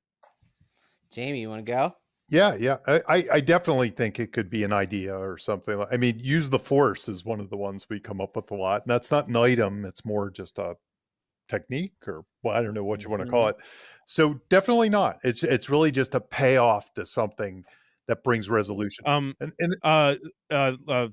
Jamie, you want to go? Yeah. I definitely think it could be an idea or something. I mean, use the Force is one of the ones we come up with a lot. And that's not an item. It's more just a technique, or I don't know what you want to call it. So definitely not. It's really just a payoff to something that brings resolution. In Nightmare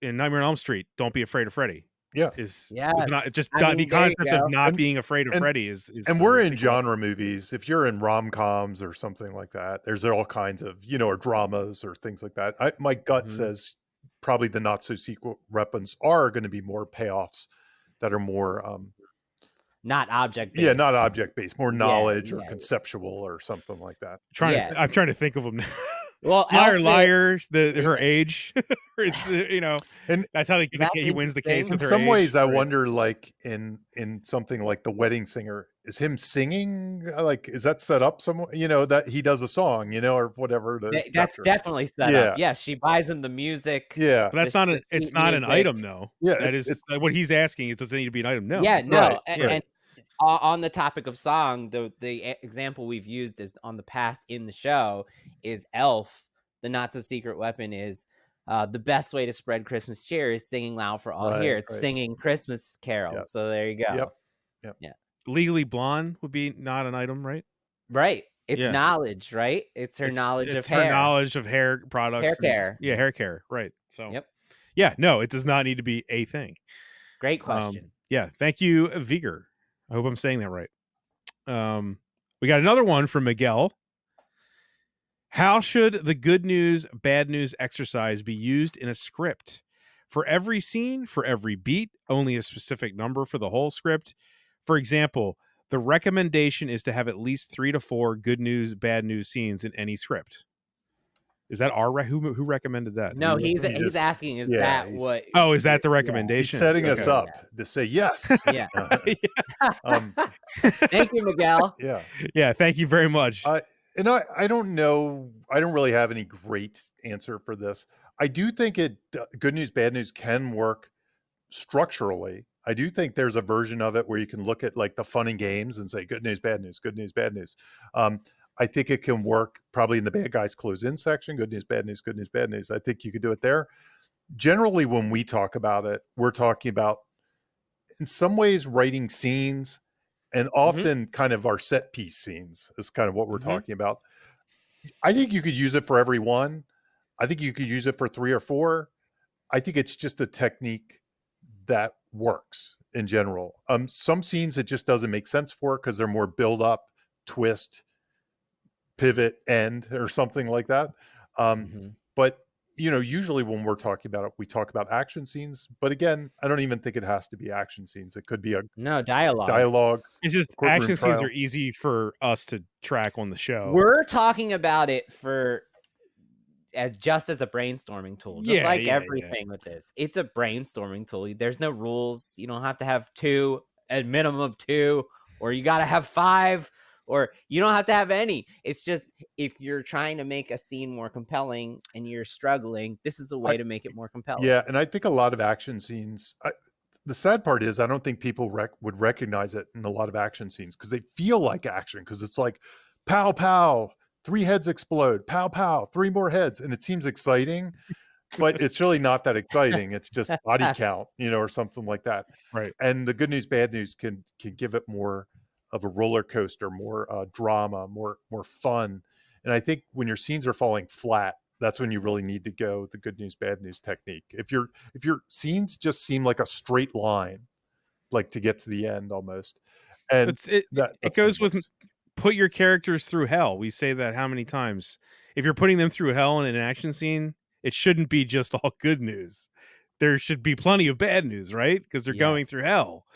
on Elm Street, Don't Be Afraid of Freddy. Yeah. Is not just the concept of not being afraid of Freddy is and we're in genre movies. If you're in rom-coms or something like that, there's all kinds of, or dramas or things like that. My gut says probably the not so secret weapons are going to be more payoffs that are more not object based. Yeah, not object based, more knowledge or conceptual or something like that. I'm trying to think of them now. Well, liar, her age, and that's how he wins the case. In some ways, I wonder, like in something like The Wedding Singer, is him singing? Like, is that set up somewhere? That he does a song, or whatever. That's definitely set up. Yeah, she buys him the music. Yeah, but that's not an. It's not an item, though. Yeah, that is what he's asking. It doesn't need to be an item. No. Yeah, no, and on the topic of song, the example we've used is on the past in the show is Elf. The not so secret weapon is the best way to spread Christmas cheer is singing loud for all here. It's singing Christmas carols. Yep. So there you go. Yep. Yeah. Legally Blonde would be not an item, right? Right. It's knowledge, right? It's her knowledge of hair. Her knowledge of hair products. Hair care. Yeah, hair care. Right. So. Yep. Yeah. No, it does not need to be a thing. Great question. Yeah. Thank you, Viger. I hope I'm saying that right. We got another one from Miguel. How should the good news, bad news exercise be used in a script? For every scene, for every beat, only a specific number for the whole script. For example, the recommendation is to have at least 3 to 4 good news, bad news scenes in any script. Is that who recommended that? No, he's asking, is that what? Oh, is that the recommendation? He's setting us up to say yes. Yeah. Thank you, Miguel. Yeah. Yeah. Thank you very much. And I don't know. I don't really have any great answer for this. I do think good news, bad news can work structurally. I do think there's a version of it where you can look at like the fun and games and say good news, bad news, good news, bad news. I think it can work probably in the bad guys close in section, good news, bad news, good news, bad news. I think you could do it there. Generally, when we talk about it, we're talking about in some ways writing scenes, and often kind of our set piece scenes is kind of what we're talking about. I think you could use it for every one. I think you could use it for 3 or 4. I think it's just a technique that works in general. Some scenes it just doesn't make sense for because they're more build up, twist, pivot, end, or something like that. But usually when we're talking about it, we talk about action scenes. But again, I don't even think it has to be action scenes. It could be a dialogue. It's just action scenes are easy for us to track on the show. We're talking about it just as a brainstorming tool, just like everything with this. It's a brainstorming tool. There's no rules. You don't have to have 2, a minimum of 2, or you got to have 5, or you don't have to have any. It's just if you're trying to make a scene more compelling and you're struggling, this is a way to make it more compelling. Yeah, and I think a lot of action scenes, the sad part is I don't think people would recognize it in a lot of action scenes because they feel like action, because it's like pow, pow, 3 heads explode, pow, pow, 3 more heads. And it seems exciting, but it's really not that exciting. It's just body count, or something like that. Right. And the good news, bad news can give it more of a roller coaster, more drama, more fun. And I think when your scenes are falling flat, that's when you really need to go the good news, bad news technique. If your scenes just seem like a straight line, like to get to the end almost. And it goes with put your characters through hell. We say that how many times? If you're putting them through hell in an action scene, it shouldn't be just all good news. There should be plenty of bad news, right? Because they're going through hell.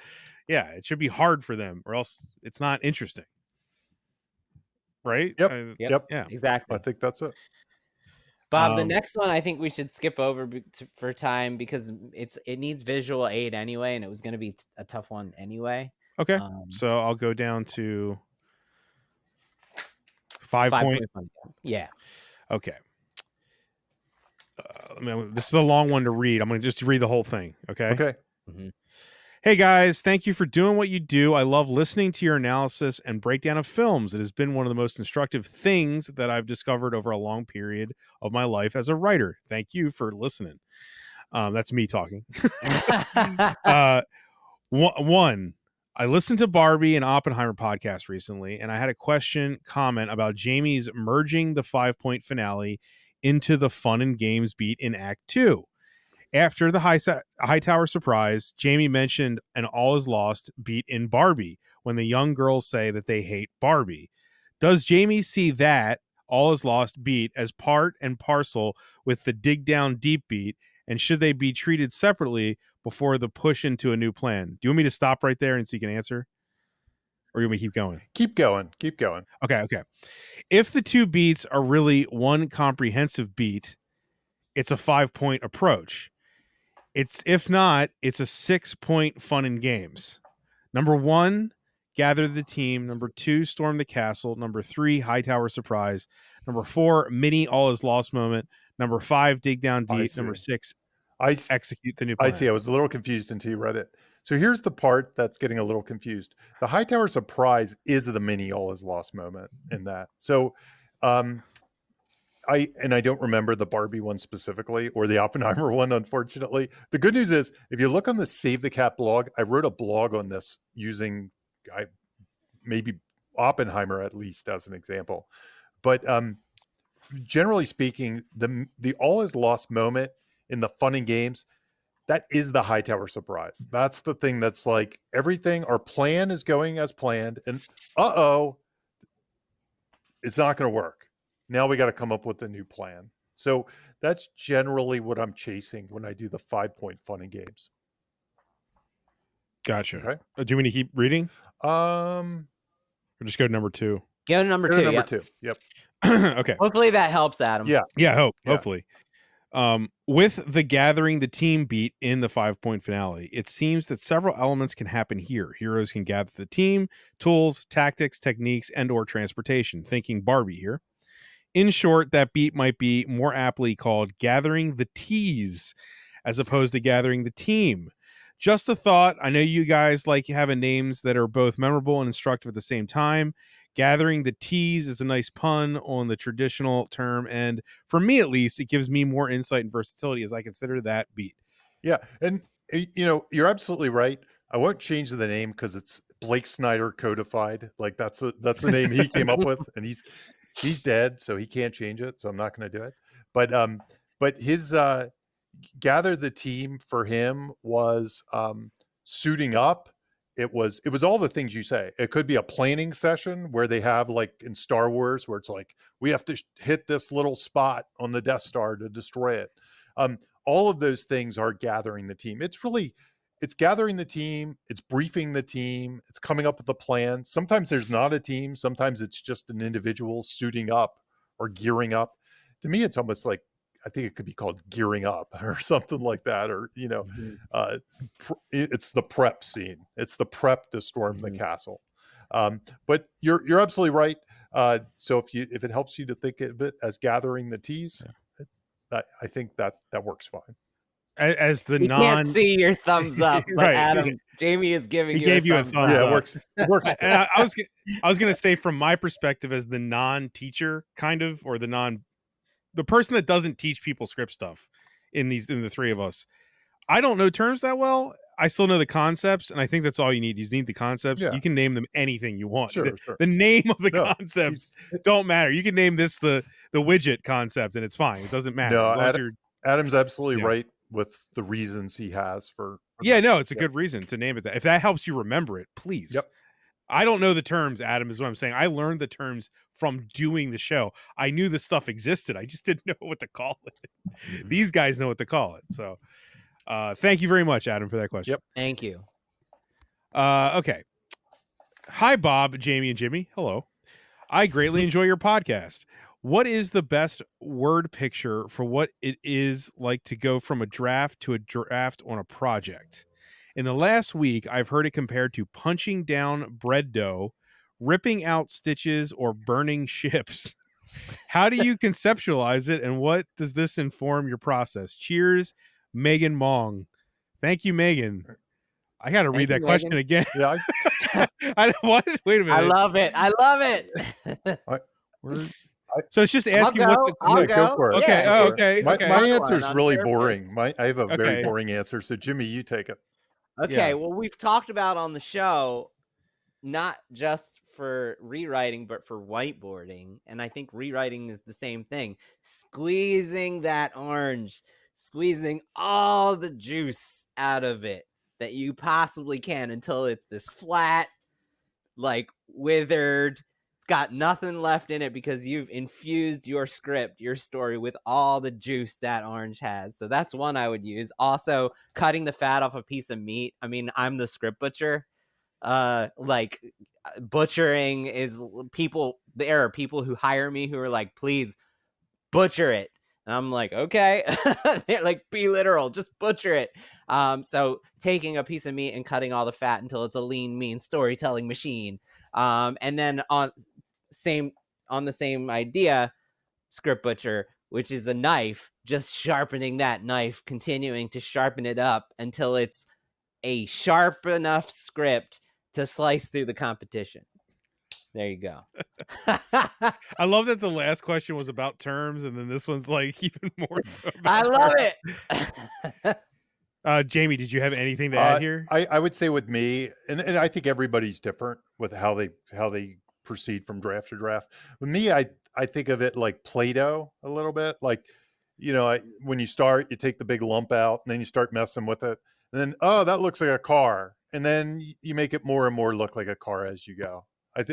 Yeah, it should be hard for them, or else it's not interesting. Right? Yep. Yeah, exactly. I think that's it. Bob, the next one I think we should skip over for time because it needs visual aid anyway, and it was going to be a tough one anyway. Okay, so I'll go down to 5 point. Yeah. Okay. This is a long one to read. I'm going to just read the whole thing. Okay. Okay. Hey guys, thank you for doing what you do. I love listening to your analysis and breakdown of films. It has been one of the most instructive things that I've discovered over a long period of my life as a writer. Thank you for listening. That's me talking. One, I listened to Barbie and Oppenheimer podcast recently, and I had a comment about Jamie's merging the 5-point finale into the fun and games beat in Act 2. After the Hightower surprise, Jamie mentioned an all is lost beat in Barbie when the young girls say that they hate Barbie. Does Jamie see that all is lost beat as part and parcel with the dig down deep beat, and should they be treated separately before the push into a new plan? Do you want me to stop right there and so you can answer? Or you want me to keep going? Keep going. Okay. If the 2 beats are really one comprehensive beat, it's a 5-point approach. If not, it's a 6-point fun and games. Number 1, gather the team. Number 2, storm the castle. Number 3, Hightower surprise. Number 4, mini all is lost moment. Number 5, dig down deep. Number 6, execute the new plan. I see. I was a little confused until you read it. So here's the part that's getting a little confused. The Hightower surprise is the mini all is lost moment in that. So I don't remember the Barbie one specifically or the Oppenheimer one, unfortunately. The good news is if you look on the Save the Cat blog, I wrote a blog on this using maybe Oppenheimer at least as an example. But generally speaking, the all is lost moment in the fun and games, that is the Hightower surprise. That's the thing that's like everything, our plan is going as planned, and it's not going to work. Now we got to come up with a new plan. So that's generally what I'm chasing when I do the 5-point fun and games. Gotcha. Okay. Do you want me to keep reading? Or just go to number 2? Go to number 2. Number 2. Yep. Okay. Hopefully that helps, Adam. Yeah. Hopefully. With the gathering the team beat in the 5-point finale, it seems that several elements can happen here. Heroes can gather the team, tools, tactics, techniques, and or transportation. Thinking Barbie here. In short, that beat might be more aptly called Gathering the Teas as opposed to Gathering the Team. Just a thought. I know you guys like having names that are both memorable and instructive at the same time. Gathering the Teas is a nice pun on the traditional term, and for me at least, it gives me more insight and versatility as I consider that beat. Yeah, and you're absolutely right. I won't change the name because it's Blake Snyder codified. Like that's the name he came up with, and he's dead, so he can't change it. So I'm not going to do it. But his gather the team for him was suiting up. It was all the things you say. It could be a planning session where they have, like in Star Wars, where it's like we have to hit this little spot on the Death Star to destroy it. All of those things are gathering the team. It's gathering the team. It's briefing the team. It's coming up with a plan. Sometimes there's not a team. Sometimes it's just an individual suiting up or gearing up. To me, it's almost like, I think it could be called gearing up or something like that. Or, it's the prep scene. It's the prep to storm the castle. But you're absolutely right. So if it helps you to think of it as gathering the teas, I think that works fine. As the you can't see your thumbs up, but right. Adam, Jamie is giving he gave you a thumbs Yeah, up. it works. And I was going to say, from my perspective as the non-teacher kind of, or the person that doesn't teach people script stuff in the three of us, I don't know terms that well. I still know the concepts, and I think that's all you need. You need the concepts. Yeah. You can name them anything you want. Sure. The name of the concepts don't matter. You can name this the widget concept, and it's fine. It doesn't matter. No, Adam's absolutely right with the reasons he has for it's a good reason to name it that. If that helps you remember it, please. Yep. I don't know the terms, Adam, is what I'm saying. I learned the terms from doing the show. I knew the stuff existed. I just didn't know what to call it. These guys know what to call it. So thank you very much, Adam, for that question. Yep. Thank you. Okay. Hi, Bob, Jamie, and Jimmy. Hello. I greatly enjoy your podcast. What is the best word picture for what it is like to go from a draft to a draft on a project? In the last week, I've heard it compared to punching down bread dough, ripping out stitches, or burning ships. How do you conceptualize it, and what does this inform your process? Cheers, Megan Mong. Thank you, Megan. I got to read that question again. Yeah. What? Wait a minute. I love it. So it's just asking what I'll go for it. Okay. Yeah, okay. My Okay. answer is really purpose. boring. I have a very Okay. boring answer. So Jimmy, you take it. Okay, Yeah. well, we've talked about on the show, not just for rewriting, but for whiteboarding. And I think rewriting is the same thing. Squeezing that orange, squeezing all the juice out of it that you possibly can until it's this flat, like withered. It's got nothing left in it because you've infused your script, your story with all the juice that orange has. So that's one I would use. Also, cutting the fat off a piece of meat. I mean, I'm the script butcher. Like butchering is people. There are people who hire me who are like, please butcher it. And I'm like, okay. They're like, be literal, just butcher it. So taking a piece of meat and cutting all the fat until it's a lean, mean storytelling machine. And then on the same idea, script butcher, which is a knife, just sharpening that knife, continuing to sharpen it up until it's a sharp enough script to slice through the competition. There you go. I love that the last question was about terms, and then this one's like even more so about I love terms. it. Jamie, did you have anything to add here? I would say with me, and I think everybody's different with how they proceed from draft to draft. With me, I think of it like Play-Doh a little bit. Like, when you start, you take the big lump out, and then you start messing with it, and then that looks like a car, and then you make it more and more look like a car as you go. I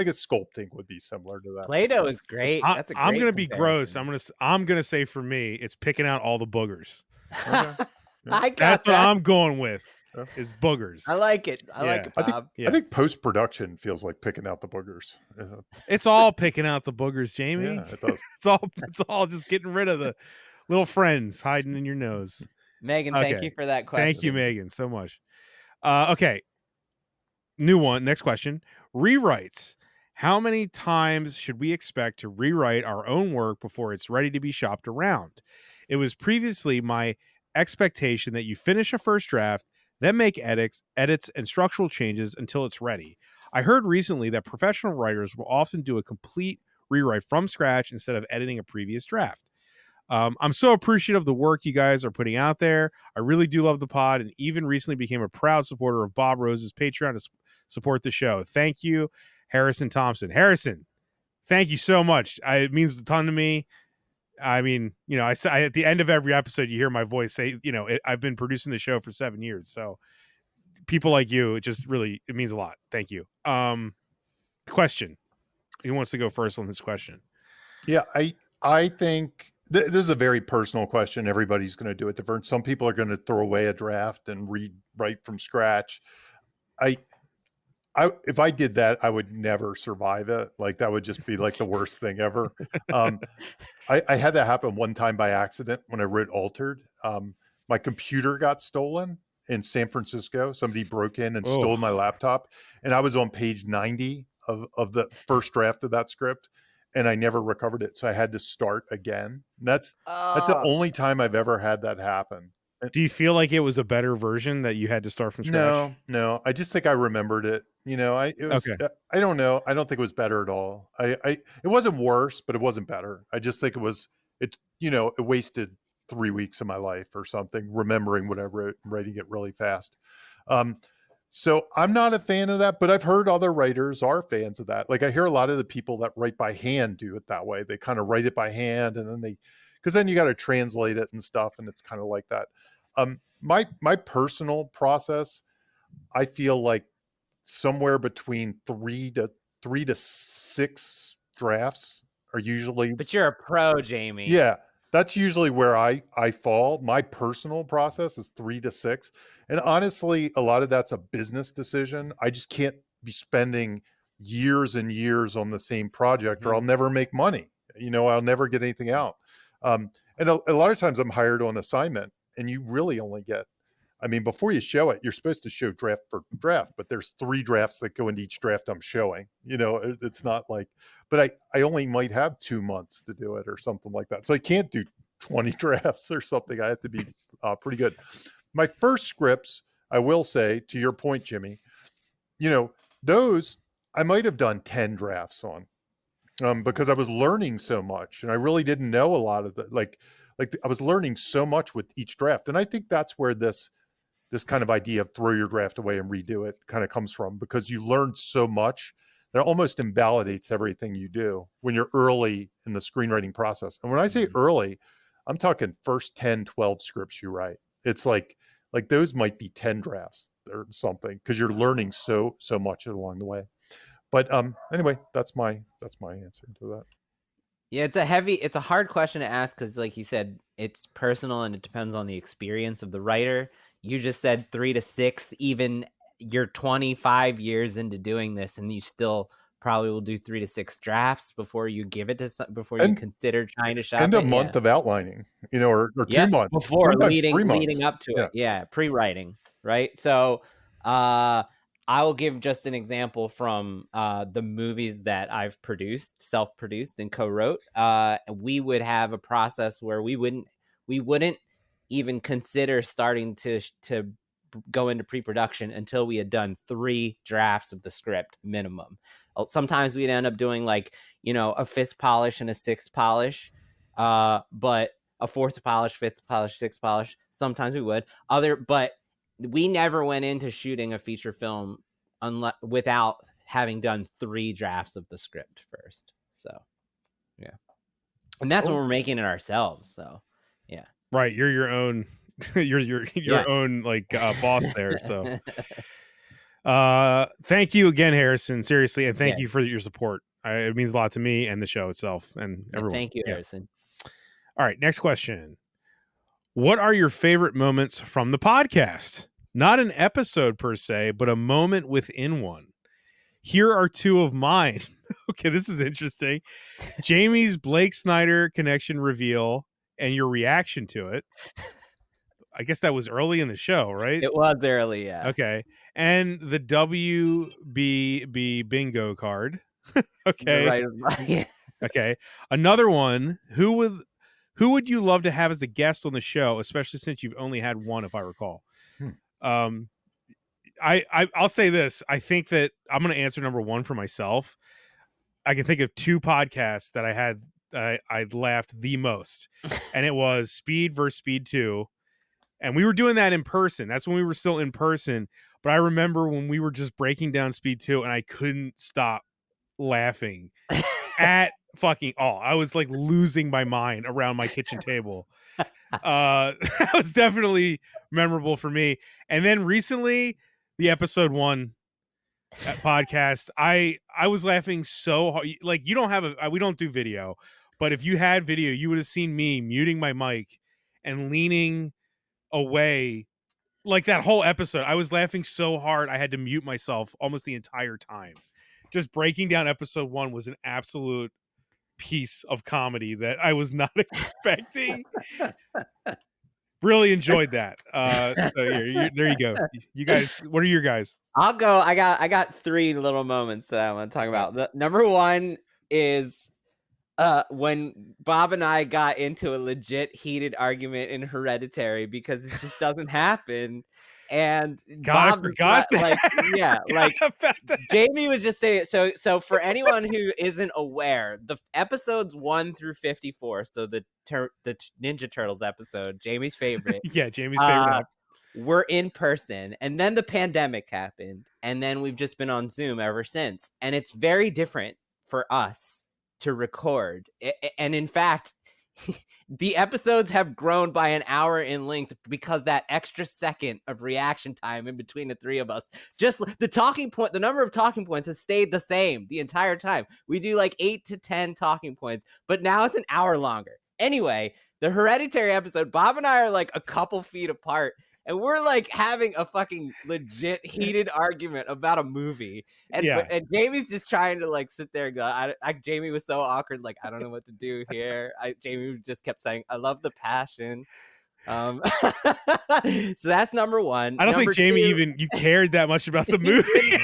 guess sculpting would be similar to that. Play-Doh is great. That's a great I'm gonna be comparison. gross. I'm gonna say for me, it's picking out all the boogers. Okay. I got That's that. what I'm going with. Is boogers. I like it. I like it, Bob. I think post-production feels like picking out the boogers. It's all picking out the boogers, Jamie. Yeah, it does. It's all just getting rid of the little friends hiding in your nose. Megan, thank you for that question. Thank you, Megan, so much. Okay. New one. Next question. Rewrites. How many times should we expect to rewrite our own work before it's ready to be shopped around? It was previously my expectation that you finish a first draft, then make edits and structural changes until it's ready. I heard recently that professional writers will often do a complete rewrite from scratch instead of editing a previous draft. I'm so appreciative of the work you guys are putting out there. I really do love the pod, and even recently became a proud supporter of Bob Rose's Patreon to support the show. Thank you, Harrison Thompson. Harrison, thank you so much. It means a ton to me. I mean, I at the end of every episode, you hear my voice say, I've been producing the show for 7 years. So people like you, it means a lot. Thank you. Question. Who wants to go first on this question? Yeah, I think this is a very personal question. Everybody's going to do it different. Some people are going to throw away a draft and rewrite from scratch. If I did that, I would never survive it. Like that would just be like the worst thing ever. I had that happen one time by accident when I wrote Altered. My computer got stolen in San Francisco. Somebody broke in and stole my laptop, and I was on page 90 of the first draft of that script, and I never recovered it. So I had to start again. And that's the only time I've ever had that happen. Do you feel like it was a better version that you had to start from scratch? No. I just think I remembered it. Okay. I don't know. I don't think it was better at all. It wasn't worse, but it wasn't better. I just think it wasted 3 weeks of my life or something, remembering what I wrote and writing it really fast. So I'm not a fan of that, but I've heard other writers are fans of that. Like I hear a lot of the people that write by hand do it that way. They kind of write it by hand, and then because then you got to translate it and stuff. And it's kind of like that. My personal process, I feel like somewhere between three to six drafts are usually. But you're a pro, Jamie. Yeah, that's usually where I fall. My personal process is 3 to 6, and honestly, a lot of that's a business decision. I just can't be spending years and years on the same project, or I'll never make money. I'll never get anything out. And a lot of times I'm hired on assignment, and you really only get. Before you show it, you're supposed to show draft for draft, but there's 3 drafts that go into each draft I'm showing. It's not like, but I only might have 2 months to do it or something like that. So I can't do 20 drafts or something. I have to be pretty good. My first scripts, I will say, to your point, Jimmy, those I might have done 10 drafts on because I was learning so much, and I really didn't know a lot of the, like I was learning so much with each draft. And I think that's where this kind of idea of throw your draft away and redo it kind of comes from, because you learned so much that almost invalidates everything you do when you're early in the screenwriting process. And when I say early, I'm talking first 10, 12 scripts you write. It's like those might be 10 drafts or something, because you're learning so much along the way. But anyway, that's my answer to that. Yeah, it's a hard question to ask, because like you said, it's personal and it depends on the experience of the writer. You just said 3 to 6, even you're 25 years into doing this, and you still probably will do 3 to 6 drafts before you give it to you consider trying to shop and it. a month of outlining, or 2 months before leading up to it. Yeah, pre-writing, right? So I will give just an example from the movies that I've produced, self-produced and co-wrote. We would have a process where we wouldn't even consider starting to go into pre-production until we had done 3 drafts of the script minimum. Sometimes we'd end up doing a 5th polish and a 6th polish, but a 4th polish, 5th polish, 6th polish. Sometimes we would. But we never went into shooting a feature film without having done 3 drafts of the script first. So, yeah. And that's when we're making it ourselves. So, yeah. Right, you're your own own boss there. So thank you again, Harrison, seriously, and thank you for your support. It means a lot to me and the show itself and everyone. Thank you, Harrison. All right, next question. What are your favorite moments from the podcast? Not an episode per se, but a moment within one. Here are 2 of mine. Okay, this is interesting. Jamie's Blake Snyder connection reveal and your reaction to it. I guess that was early in the show, right? It was early, yeah. Okay. And the WBB bingo card. Okay. The writer. Yeah. Okay. Another one. Who would you love to have as a guest on the show, especially since you've only had one, if I recall? Um, I'll say this. I think that I'm going to answer number one for myself. I can think of two podcasts that I had I laughed the most, and it was Speed versus Speed 2. And we were doing that in person. That's when we were still in person. But I remember when we were just breaking down Speed 2 and I couldn't stop laughing at fucking all. I was like losing my mind around my kitchen table. That was definitely memorable for me. And then recently, the episode 1 podcast, I was laughing so hard. Like, you don't have we don't do video, but if you had video, you would have seen me muting my mic and leaning away. Like, that whole episode, I was laughing so hard I had to mute myself almost the entire time. Just breaking down episode 1 was an absolute piece of comedy that I was not expecting. Really enjoyed that. So there you go. You guys, what are your guys? I'll go. I got 3 little moments that I want to talk about. The number one is when Bob and I got into a legit heated argument in Hereditary because it just doesn't happen. And God, Bob I forgot that. like, yeah, like about that. Jamie was just saying. So for anyone who isn't aware, the episodes 1 through 54, so the Ninja Turtles episode, Jamie's favorite. Yeah, Jamie's favorite. We're in person, and then the pandemic happened, and then we've just been on Zoom ever since, and it's very different for us to record. And in fact, the episodes have grown by an hour in length because that extra second of reaction time in between the 3 of us, just the number of talking points has stayed the same the entire time. We do like 8 to 10 talking points, but now it's an hour longer. Anyway, the Hereditary episode, Bob and I are like a couple feet apart, and we're like having a fucking legit heated argument about a movie. And and Jamie's just trying to like sit there and go, Jamie was so awkward. Like, I don't know what to do here. Jamie just kept saying, I love the passion. So that's number one. I don't think Jamie you cared that much about the movie.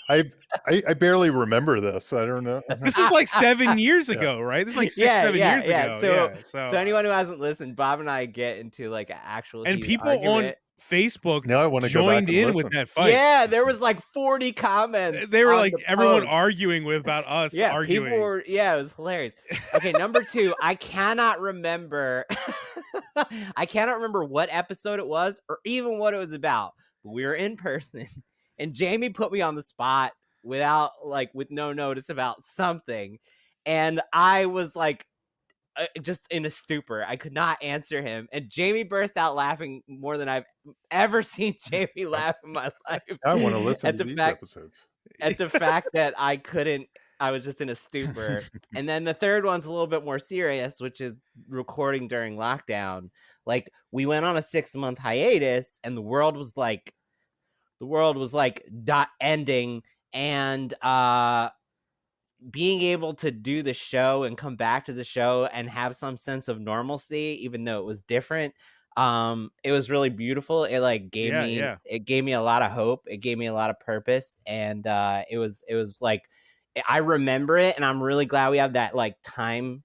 I barely remember this. I don't know. This is like 7 years ago, right? This is like 7 years ago. So anyone who hasn't listened, Bob and I get into like an actual and people argument. on Facebook now I want to joined in with that fight. Yeah, there was like 40 comments. They were like everyone arguing about us. Yeah, arguing. People were. Yeah, it was hilarious. Okay, number 2. I cannot remember. I cannot remember what episode it was or even what it was about. But we were in person, and Jamie put me on the spot with no notice about something, and I was like, just in a stupor. I could not answer him, and Jamie burst out laughing more than I've ever seen Jamie laugh in my life. I want to listen to these episodes. At the fact that I couldn't, I was just in a stupor. And then the third one's a little bit more serious, which is recording during lockdown. Like, we went on a 6-month hiatus, and the world was like ending, and being able to do the show and come back to the show and have some sense of normalcy, even though it was different, it was really beautiful. It like gave me a lot of hope. It gave me a lot of purpose, and it was like, I remember it, and I'm really glad we have that like time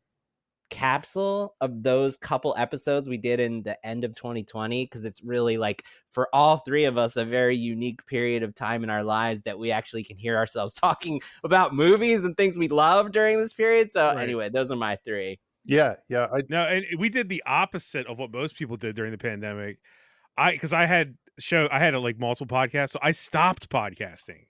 capsule of those couple episodes we did in the end of 2020, because it's really like, for all 3 of us, a very unique period of time in our lives that we actually can hear ourselves talking about movies and things we love during this period. So anyway, those are my 3. Yeah. And we did the opposite of what most people did during the pandemic. Because I had like multiple podcasts, so I stopped podcasting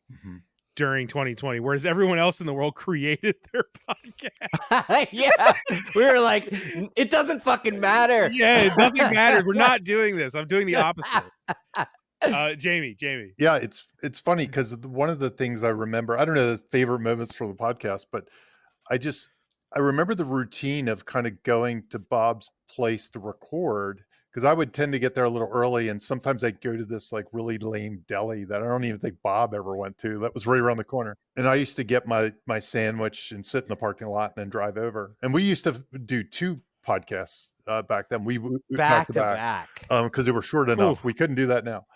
during 2020, whereas everyone else in the world created their podcast. Yeah, we were like, it doesn't fucking matter. Yeah, it doesn't matter. We're not doing this. I'm doing the opposite. Jamie. Yeah, it's funny because one of the things I remember, I don't know the favorite moments from the podcast, but I remember the routine of kind of going to Bob's place to record, because I would tend to get there a little early, and sometimes I'd go to this like really lame deli that I don't even think Bob ever went to, that was right around the corner. And I used to get my sandwich and sit in the parking lot and then drive over. And we used to do 2 podcasts back then. We back to back because they were short enough. Oof. We couldn't do that now.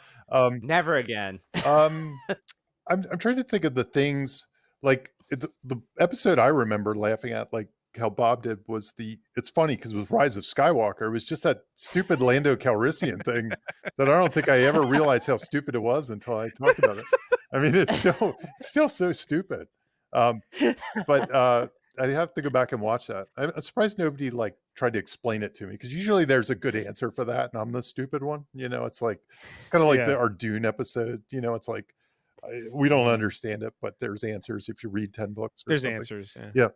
Never again. I'm trying to think of the things, like the episode I remember laughing at, like how Bob did, was it's funny because it was Rise of Skywalker. It was just that stupid Lando Calrissian thing that I don't think I ever realized how stupid it was until I talked about it. I mean, it's still so stupid. But I have to go back and watch that. I'm surprised nobody like tried to explain it to me, because usually there's a good answer for that, and I'm the stupid one. It's like kind of like our Dune episode. It's like we don't understand it, but there's answers if you read 10 books. There's something. answers. Yeah.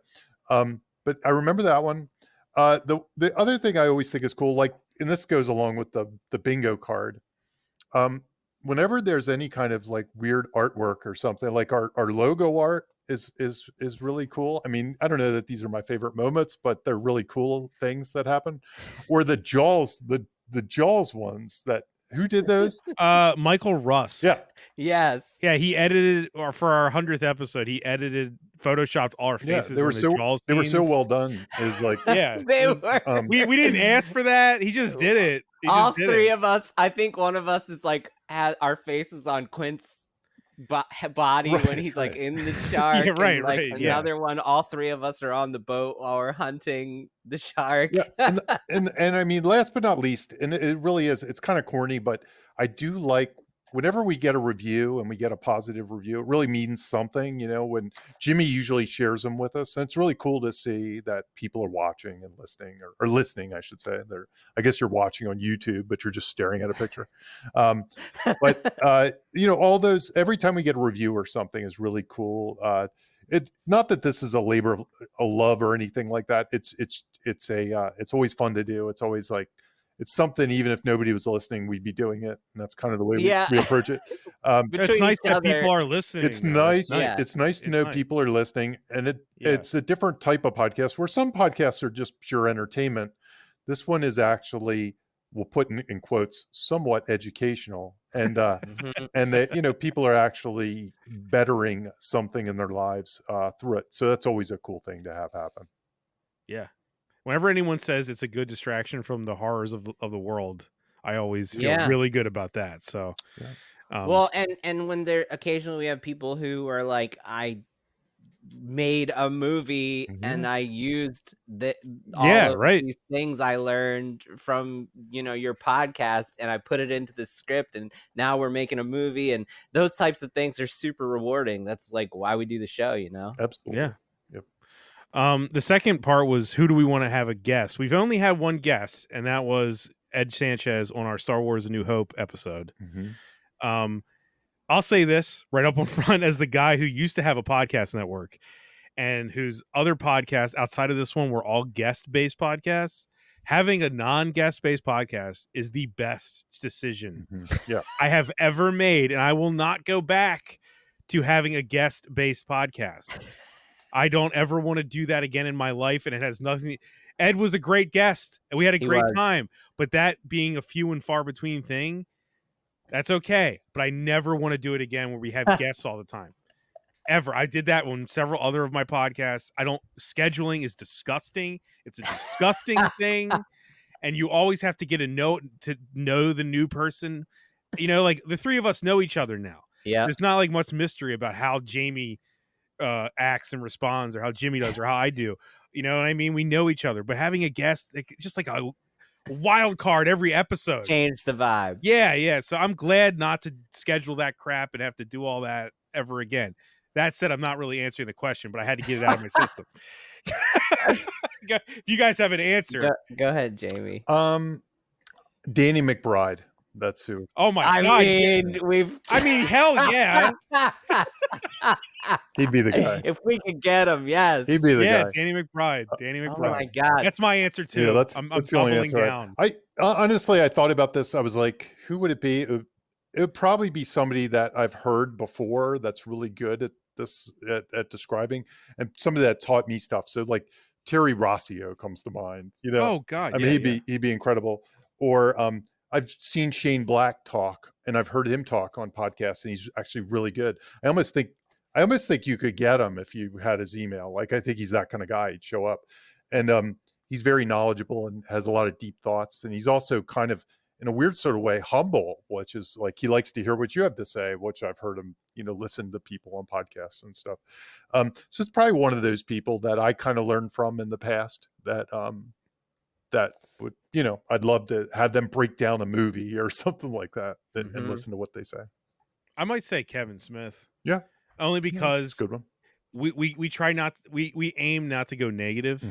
But I remember that one. The other thing I always think is cool, like, and this goes along with the bingo card. Whenever there's any kind of like weird artwork or something, like our logo art is really cool. I mean, I don't know that these are my favorite moments, but they're really cool things that happen. Or the Jaws, the Jaws ones who did those? Michael Russ. Yeah. Yes. Yeah, he edited, or for our 100th episode, he photoshopped all our faces. They were so well done. It was like, yeah, they were. We didn't ask for that. He just did it. All three of us. I think one of us is like had our faces on Quint's body when he's like in the shark. Yeah, right, and, like, right. Another one. All three of us are on the boat while we're hunting the shark. Yeah, and I mean, last but not least, and it really is. It's kind of corny, but I do like whenever we get a review and we get a positive review, it really means something, when Jimmy usually shares them with us. And it's really cool to see that people are watching and listening, or listening, I should say. I guess you're watching on YouTube, but you're just staring at a picture. But all those, every time we get a review or something is really cool. Not that this is a labor of love or anything like that. It's always fun to do. It's always like, it's something, even if nobody was listening, we'd be doing it. And that's kind of the way we approach it. It's nice that people are listening. It's nice. It's nice to know people are listening. And it's a different type of podcast, where some podcasts are just pure entertainment. This one is actually, we'll put in quotes, somewhat educational. And and that, people are actually bettering something in their lives through it. So that's always a cool thing to have happen. Yeah. Whenever anyone says it's a good distraction from the horrors of the world, I always feel really good about that. So, well, and when occasionally we have people who are like, I made a movie and I used all of these things I learned from your podcast, and I put it into the script, and now we're making a movie, and those types of things are super rewarding. That's like why we do the show, Absolutely. Yeah. The second part was, who do we want to have a guest? We've only had one guest, and that was Ed Sanchez on our Star Wars A New Hope episode. I'll say this right up on front, as the guy who used to have a podcast network and whose other podcasts outside of this one were all guest-based podcasts. Having a non-guest based podcast is the best decision I have ever made, and I will not go back to having a guest based podcast. I don't ever want to do that again in my life, and it has nothing. Ed was a great guest, and we had a great time, but that being a few and far between thing, that's okay. But I never want to do it again where we have guests all the time. Ever. I did that on several other of my podcasts. Scheduling is disgusting. It's a disgusting thing. And you always have to get a note to know the new person. Like the three of us know each other now. Yeah. There's not like much mystery about how Jamie acts and responds, or how Jimmy does, or how I do. You know what I mean? We know each other, but having a guest, just like a wild card every episode, change the vibe. Yeah. So I'm glad not to schedule that crap and have to do all that ever again. That said, I'm not really answering the question, but I had to get it out of my system. If you guys have an answer, go ahead, Jamie. Danny McBride. That's who. Oh my God! I mean, hell yeah! He'd be the guy if we could get him. Yes, he'd be the guy. Danny McBride. Oh my God, that's my answer too. Yeah, that's I'm the only answer. Down. I honestly, I thought about this. I was like, who would it be? It would probably be somebody that I've heard before. That's really good at this at describing, and somebody that taught me stuff. So like Terry Rossio comes to mind. Oh God! I mean, he'd be incredible. Or I've seen Shane Black talk, and I've heard him talk on podcasts, and he's actually really good. I almost think you could get him if you had his email. Like, I think he's that kind of guy. He'd show up, and he's very knowledgeable and has a lot of deep thoughts. And he's also kind of in a weird sort of way, humble, which is like he likes to hear what you have to say, which I've heard him, listen to people on podcasts and stuff. So it's probably one of those people that I kind of learned from in the past that would, I'd love to have them break down a movie or something like that and listen to what they say. I might say Kevin Smith. Yeah. Only It's because a good one. we try not we aim not to go negative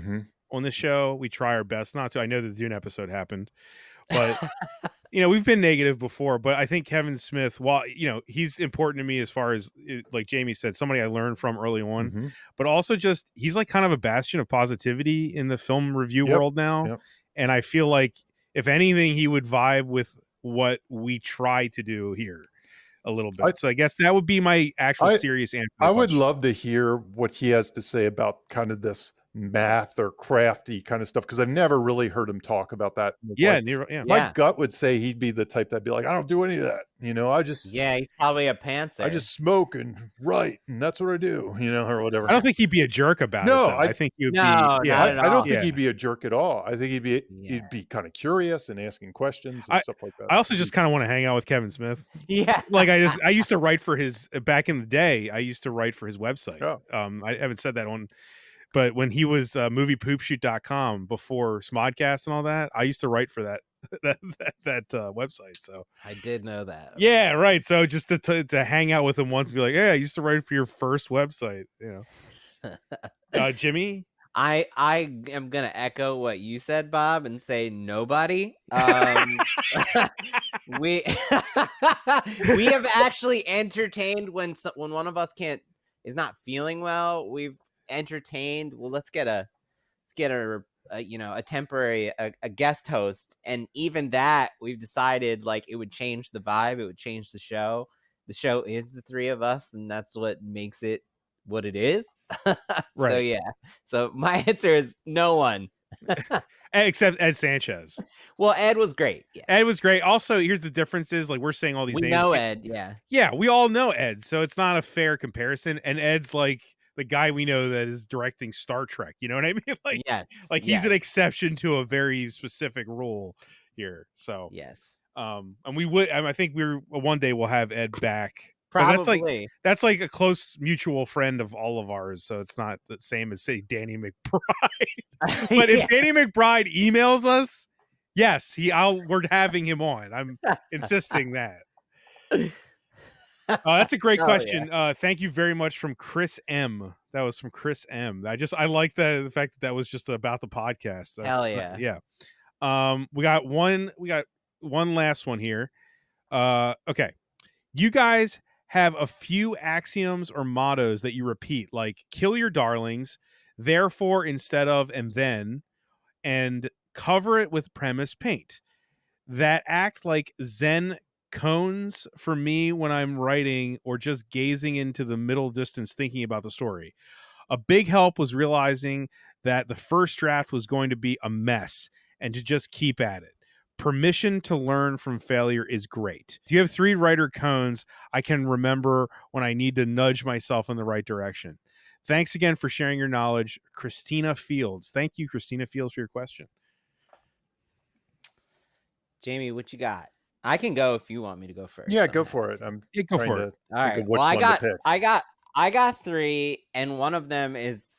on the show. We try our best not to. I know the Dune episode happened, but we've been negative before. But I think Kevin Smith, while he's important to me as far as like Jamie said, somebody I learned from early on, but also just he's like kind of a bastion of positivity in the film review world now. And I feel like if anything, he would vibe with what we try to do here a little bit. So I guess that would be my actual serious answer. I would love to hear what he has to say about kind of this math or crafty kind of stuff, because I've never really heard him talk about that. My gut would say he'd be the type that'd be like, I don't do any of that. He's probably a pantser. I just smoke and write, and that's what I do, or whatever. I don't think he'd be a jerk about it. I think he'd be. I don't think he'd be a jerk at all. I think he'd be kind of curious and asking questions and stuff like that. I also just kind of want to hang out with Kevin Smith. Yeah, like I used to write for his back in the day. I used to write for his website. I haven't said that on. But when he was moviepoopshoot.com before Smodcast and all that, I used to write for that website. So I did know that. Yeah, right. So just to hang out with him once and be like, "Yeah, I used to write for your first website." Jimmy, I am gonna echo what you said, Bob, and say nobody. We have actually entertained when one of us is not feeling well. We've entertained, well, let's get a temporary a guest host, and even that we've decided like it would change the vibe, it would change the show. The show is the three of us, and that's what makes it what it is. Right. So my answer is no one. Except Ed Sanchez. Well, Ed was great. Ed was great. Also, here's the difference is like we're saying all these names. We know Ed, yeah, we all know Ed, so it's not a fair comparison. And Ed's like the guy we know that is directing Star Trek. You know what I mean? Like he's an exception to a very specific rule here. So and I think one day we'll have Ed back. Probably. That's like a close mutual friend of all of ours, so it's not the same as say Danny McBride. But if Danny McBride emails us, yes, we're having him on. I'm insisting that. That's a great question. Thank you very much from Chris M. That was from Chris M. I like the fact that was just about the podcast. Hell yeah. Yeah. We got one last one here. Okay. You guys have a few axioms or mottos that you repeat, like kill your darlings, therefore instead of and then, and cover it with premise paint, that act like Zen cones for me when I'm writing or just gazing into the middle distance thinking about the story. A big help was realizing that the first draft was going to be a mess and to just keep at it. Permission to learn from failure is great. Do you have 3 writer cones I can remember when I need to nudge myself in the right direction? Thanks again for sharing your knowledge, Christina Fields. Thank you, Christina Fields, for your question. Jamie, what you got? I can go if you want me to go first. Yeah, go for it. Go for it. All right. Well, I got 3, and one of them is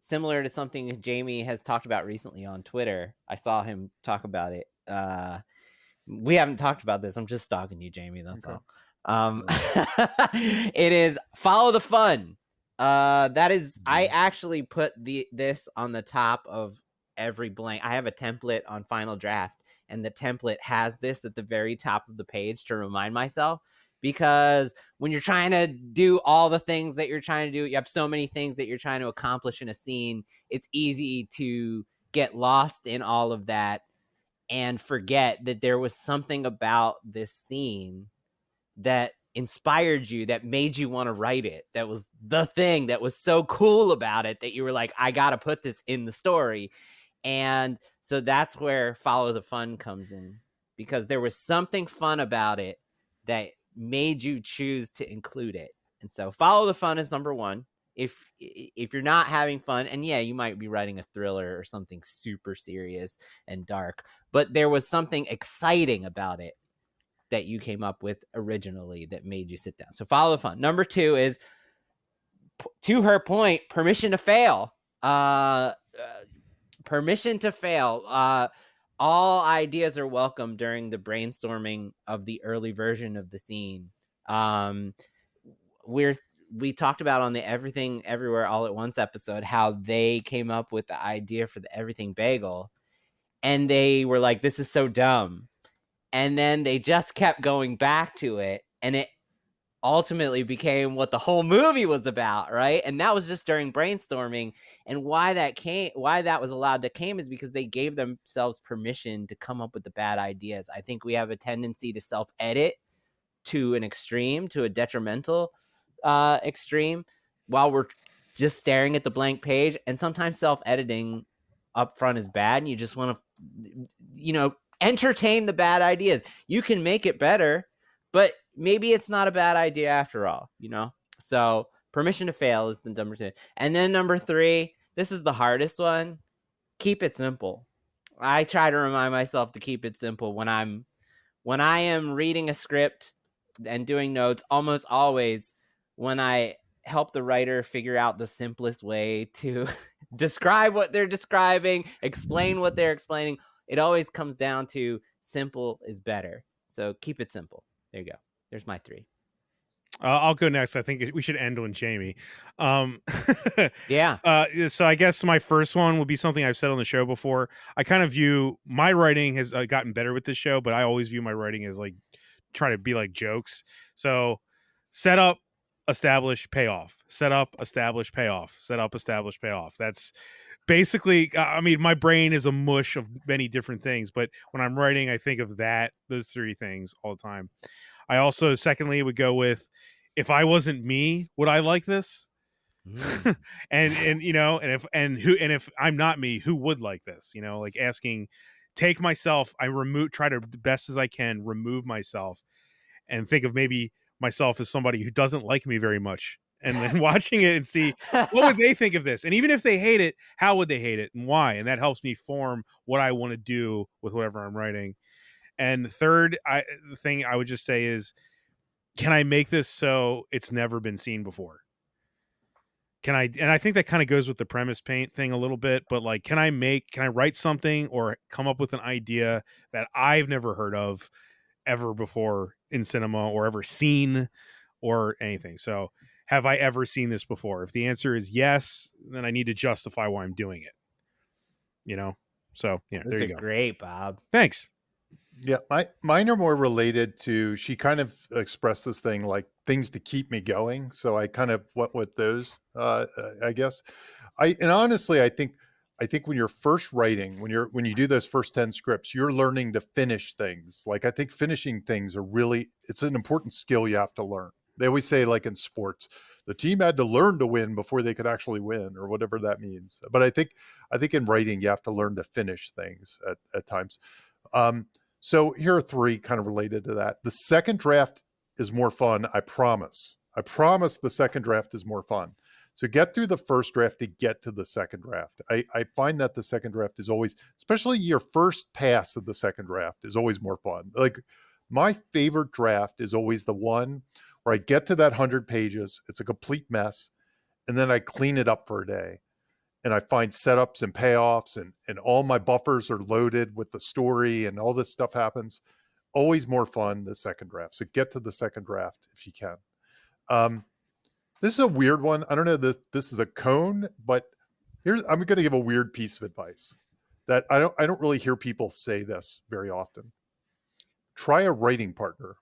similar to something Jamie has talked about recently on Twitter. I saw him talk about it. We haven't talked about this. I'm just stalking you, Jamie. That's all. It is follow the fun. That is, I actually put this on the top of every blank. I have a template on Final Draft, and the template has this at the very top of the page to remind myself. Because when you're trying to do all the things that you're trying to do, you have so many things that you're trying to accomplish in a scene. It's easy to get lost in all of that and forget that there was something about this scene that inspired you, that made you want to write it. That was the thing that was so cool about it that you were like, I got to put this in the story. And so that's where follow the fun comes in, because there was something fun about it that made you choose to include it. And so follow the fun is number 1. if you're not having fun, and yeah, you might be writing a thriller or something super serious and dark, but there was something exciting about it that you came up with originally that made you sit down. So follow the fun. Number 2 is, to her point, permission to fail. Permission to fail. All ideas are welcome during the brainstorming of the early version of the scene. We talked about on the Everything Everywhere All at Once episode how they came up with the idea for the Everything Bagel, and they were like, this is so dumb. And then they just kept going back to it, and it ultimately became what the whole movie was about, right? And that was just during brainstorming. And why that was allowed to came is because they gave themselves permission to come up with the bad ideas. I think we have a tendency to self-edit to an extreme, to a detrimental extreme, while we're just staring at the blank page. And sometimes self-editing up front is bad, and you just want to, entertain the bad ideas. You can make it better, but maybe it's not a bad idea after all, So permission to fail is the number 2. And then number 3, this is the hardest one. Keep it simple. I try to remind myself to keep it simple when I am reading a script and doing notes. Almost always, when I help the writer figure out the simplest way to describe what they're describing, explain what they're explaining, it always comes down to simple is better. So keep it simple. There you go. There's my 3. I'll go next. I think we should end on Jamie. Yeah. So I guess my first one will be something I've said on the show before. I kind of view my writing has gotten better with this show, but I always view my writing as like trying to be like jokes. So set up, establish, payoff. Set up, establish, payoff. Set up, establish, payoff. That's basically, I mean, my brain is a mush of many different things, but when I'm writing, I think of those 3 things all the time. I also, secondly, would go with, if I wasn't me, would I like this? and if I'm not me, who would like this? Like asking, take myself, try to best as I can remove myself and think of maybe myself as somebody who doesn't like me very much, and then watching it and see what would they think of this, and even if they hate it, how would they hate it and why? And that helps me form what I want to do with whatever I'm writing. And third, the thing I would just say is, can I make this so it's never been seen before? And I think that kind of goes with the premise paint thing a little bit, but like, can I write something or come up with an idea that I've never heard of ever before in cinema or ever seen or anything? So have I ever seen this before? If the answer is yes, then I need to justify why I'm doing it. So yeah, there you go. Great, Bob. Thanks. Yeah, mine are more related to, she kind of expressed this thing like things to keep me going. So I kind of went with those, I guess. And honestly, I think when you're first writing, when you do those first 10 scripts, you're learning to finish things. Like, I think finishing things it's an important skill you have to learn. They always say, like in sports, the team had to learn to win before they could actually win, or whatever that means. But I think in writing, you have to learn to finish things at times. So here are 3 kind of related to that. The second draft is more fun. I promise the second draft is more fun. So get through the first draft to get to the second draft. I find that the second draft is always, especially your first pass of the second draft, is always more fun. Like, my favorite draft is always the one where I get to that 100 pages, it's a complete mess, and then I clean it up for a day. And I find setups and payoffs, and all my buffers are loaded with the story, and all this stuff happens. Always more fun the second draft. So get to the second draft if you can. This is a weird one. I don't know that this is a cone, but I'm going to give a weird piece of advice that I don't really hear people say this very often. Try a writing partner.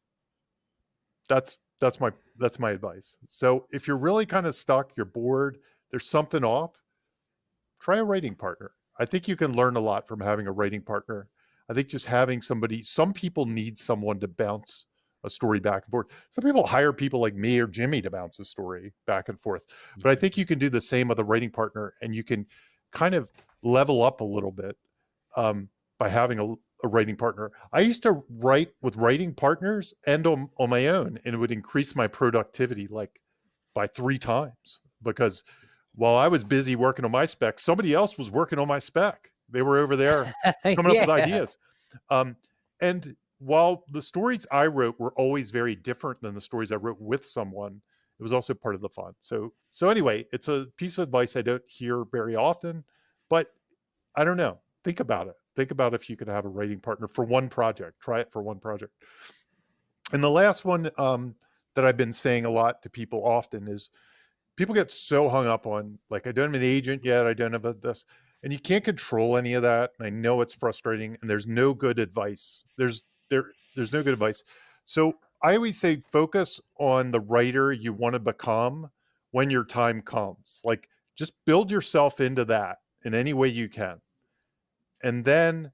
That's my advice. So if you're really kind of stuck, you're bored, there's something off, try a writing partner. I think you can learn a lot from having a writing partner. I think just having somebody, some people need someone to bounce a story back and forth. Some people hire people like me or Jimmy to bounce a story back and forth. But I think you can do the same with a writing partner, and you can kind of level up a little bit by having a writing partner. I used to write with writing partners and on my own, and it would increase my productivity like by 3 times. because while I was busy working on my spec, somebody else was working on my spec. They were over there coming up with ideas. And while the stories I wrote were always very different than the stories I wrote with someone, it was also part of the fun. So anyway, it's a piece of advice I don't hear very often, but I don't know. Think about it. Think about if you could have a writing partner for one project. Try it for one project. And the last one that I've been saying a lot to people often is people get so hung up on, like, I don't have an agent yet. I don't have this. And you can't control any of that. And I know it's frustrating, and there's no good advice. There's no good advice. So I always say focus on the writer you want to become when your time comes. Like, just build yourself into that in any way you can. And then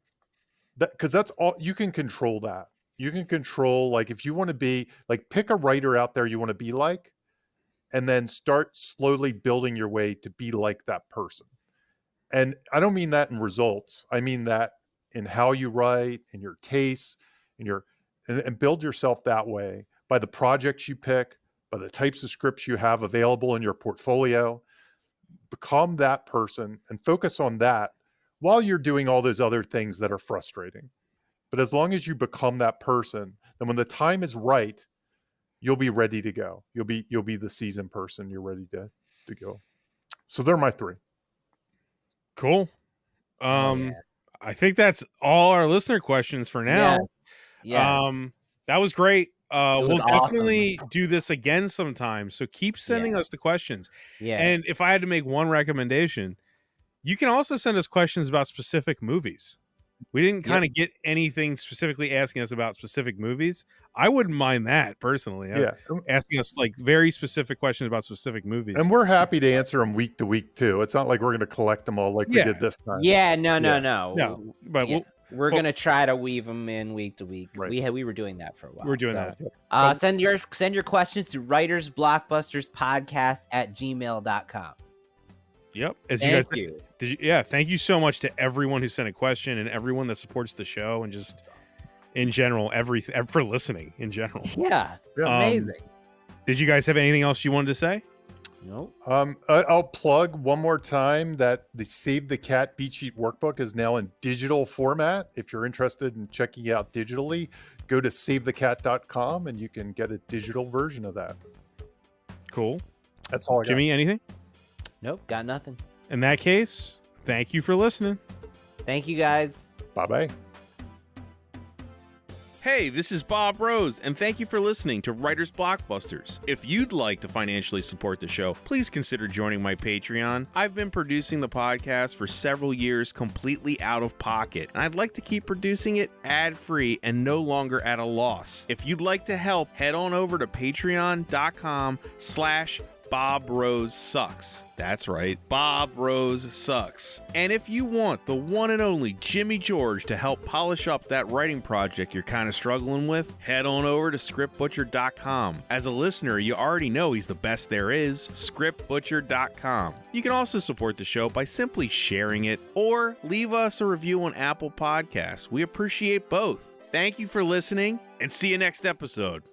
because that's all you can control. That you can control, like, if you want to be like, pick a writer out there you want to be like, and then start slowly building your way to be like that person. And I don't mean that in results. I mean that in how you write, in your tastes, and build yourself that way by the projects you pick, by the types of scripts you have available in your portfolio. Become that person and focus on that while you're doing all those other things that are frustrating. But as long as you become that person, then when the time is right, you'll be ready to go. You'll be the seasoned person. You're ready to go. So they're my three. Cool. I think that's all our listener questions for now. Yes. That was great. We'll awesome. definitely do this again sometime. So keep sending us the questions. Yeah. And if I had to make one recommendation, you can also send us questions about specific movies. We didn't kind of get anything specifically asking us about specific movies. I wouldn't mind that personally. Asking us like very specific questions about specific movies. And we're happy to answer them week to week too. It's not like we're going to collect them all like we did this time. Yeah, no. But we're going to try to weave them in week to week. Right. We were doing that for a while. We're doing that. Send your questions to writersblockbusterspodcast@gmail.com. Yep. Thank you. Thank you so much to everyone who sent a question and everyone that supports the show and just in general, for listening in general. Yeah, it's amazing. Did you guys have anything else you wanted to say? Nope. I'll plug one more time that the Save the Cat Beat Sheet Workbook is now in digital format. If you're interested in checking it out digitally, go to savethecat.com and you can get a digital version of that. Cool. That's all I got. Jimmy, anything? Nope, got nothing. In that case, thank you for listening. Thank you, guys. Bye-bye. Hey, this is Bob Rose, and thank you for listening to Writers Blockbusters. If you'd like to financially support the show, please consider joining my Patreon. I've been producing the podcast for several years completely out of pocket, and I'd like to keep producing it ad-free and no longer at a loss. If you'd like to help, head on over to patreon.com/Bob Rose Sucks. That's right, Bob Rose Sucks. And if you want the one and only Jimmy George to help polish up that writing project you're kind of struggling with, head on over to scriptbutcher.com. As a listener, you already know he's the best there is, scriptbutcher.com. You can also support the show by simply sharing it or leave us a review on Apple Podcasts. We appreciate both. Thank you for listening and see you next episode.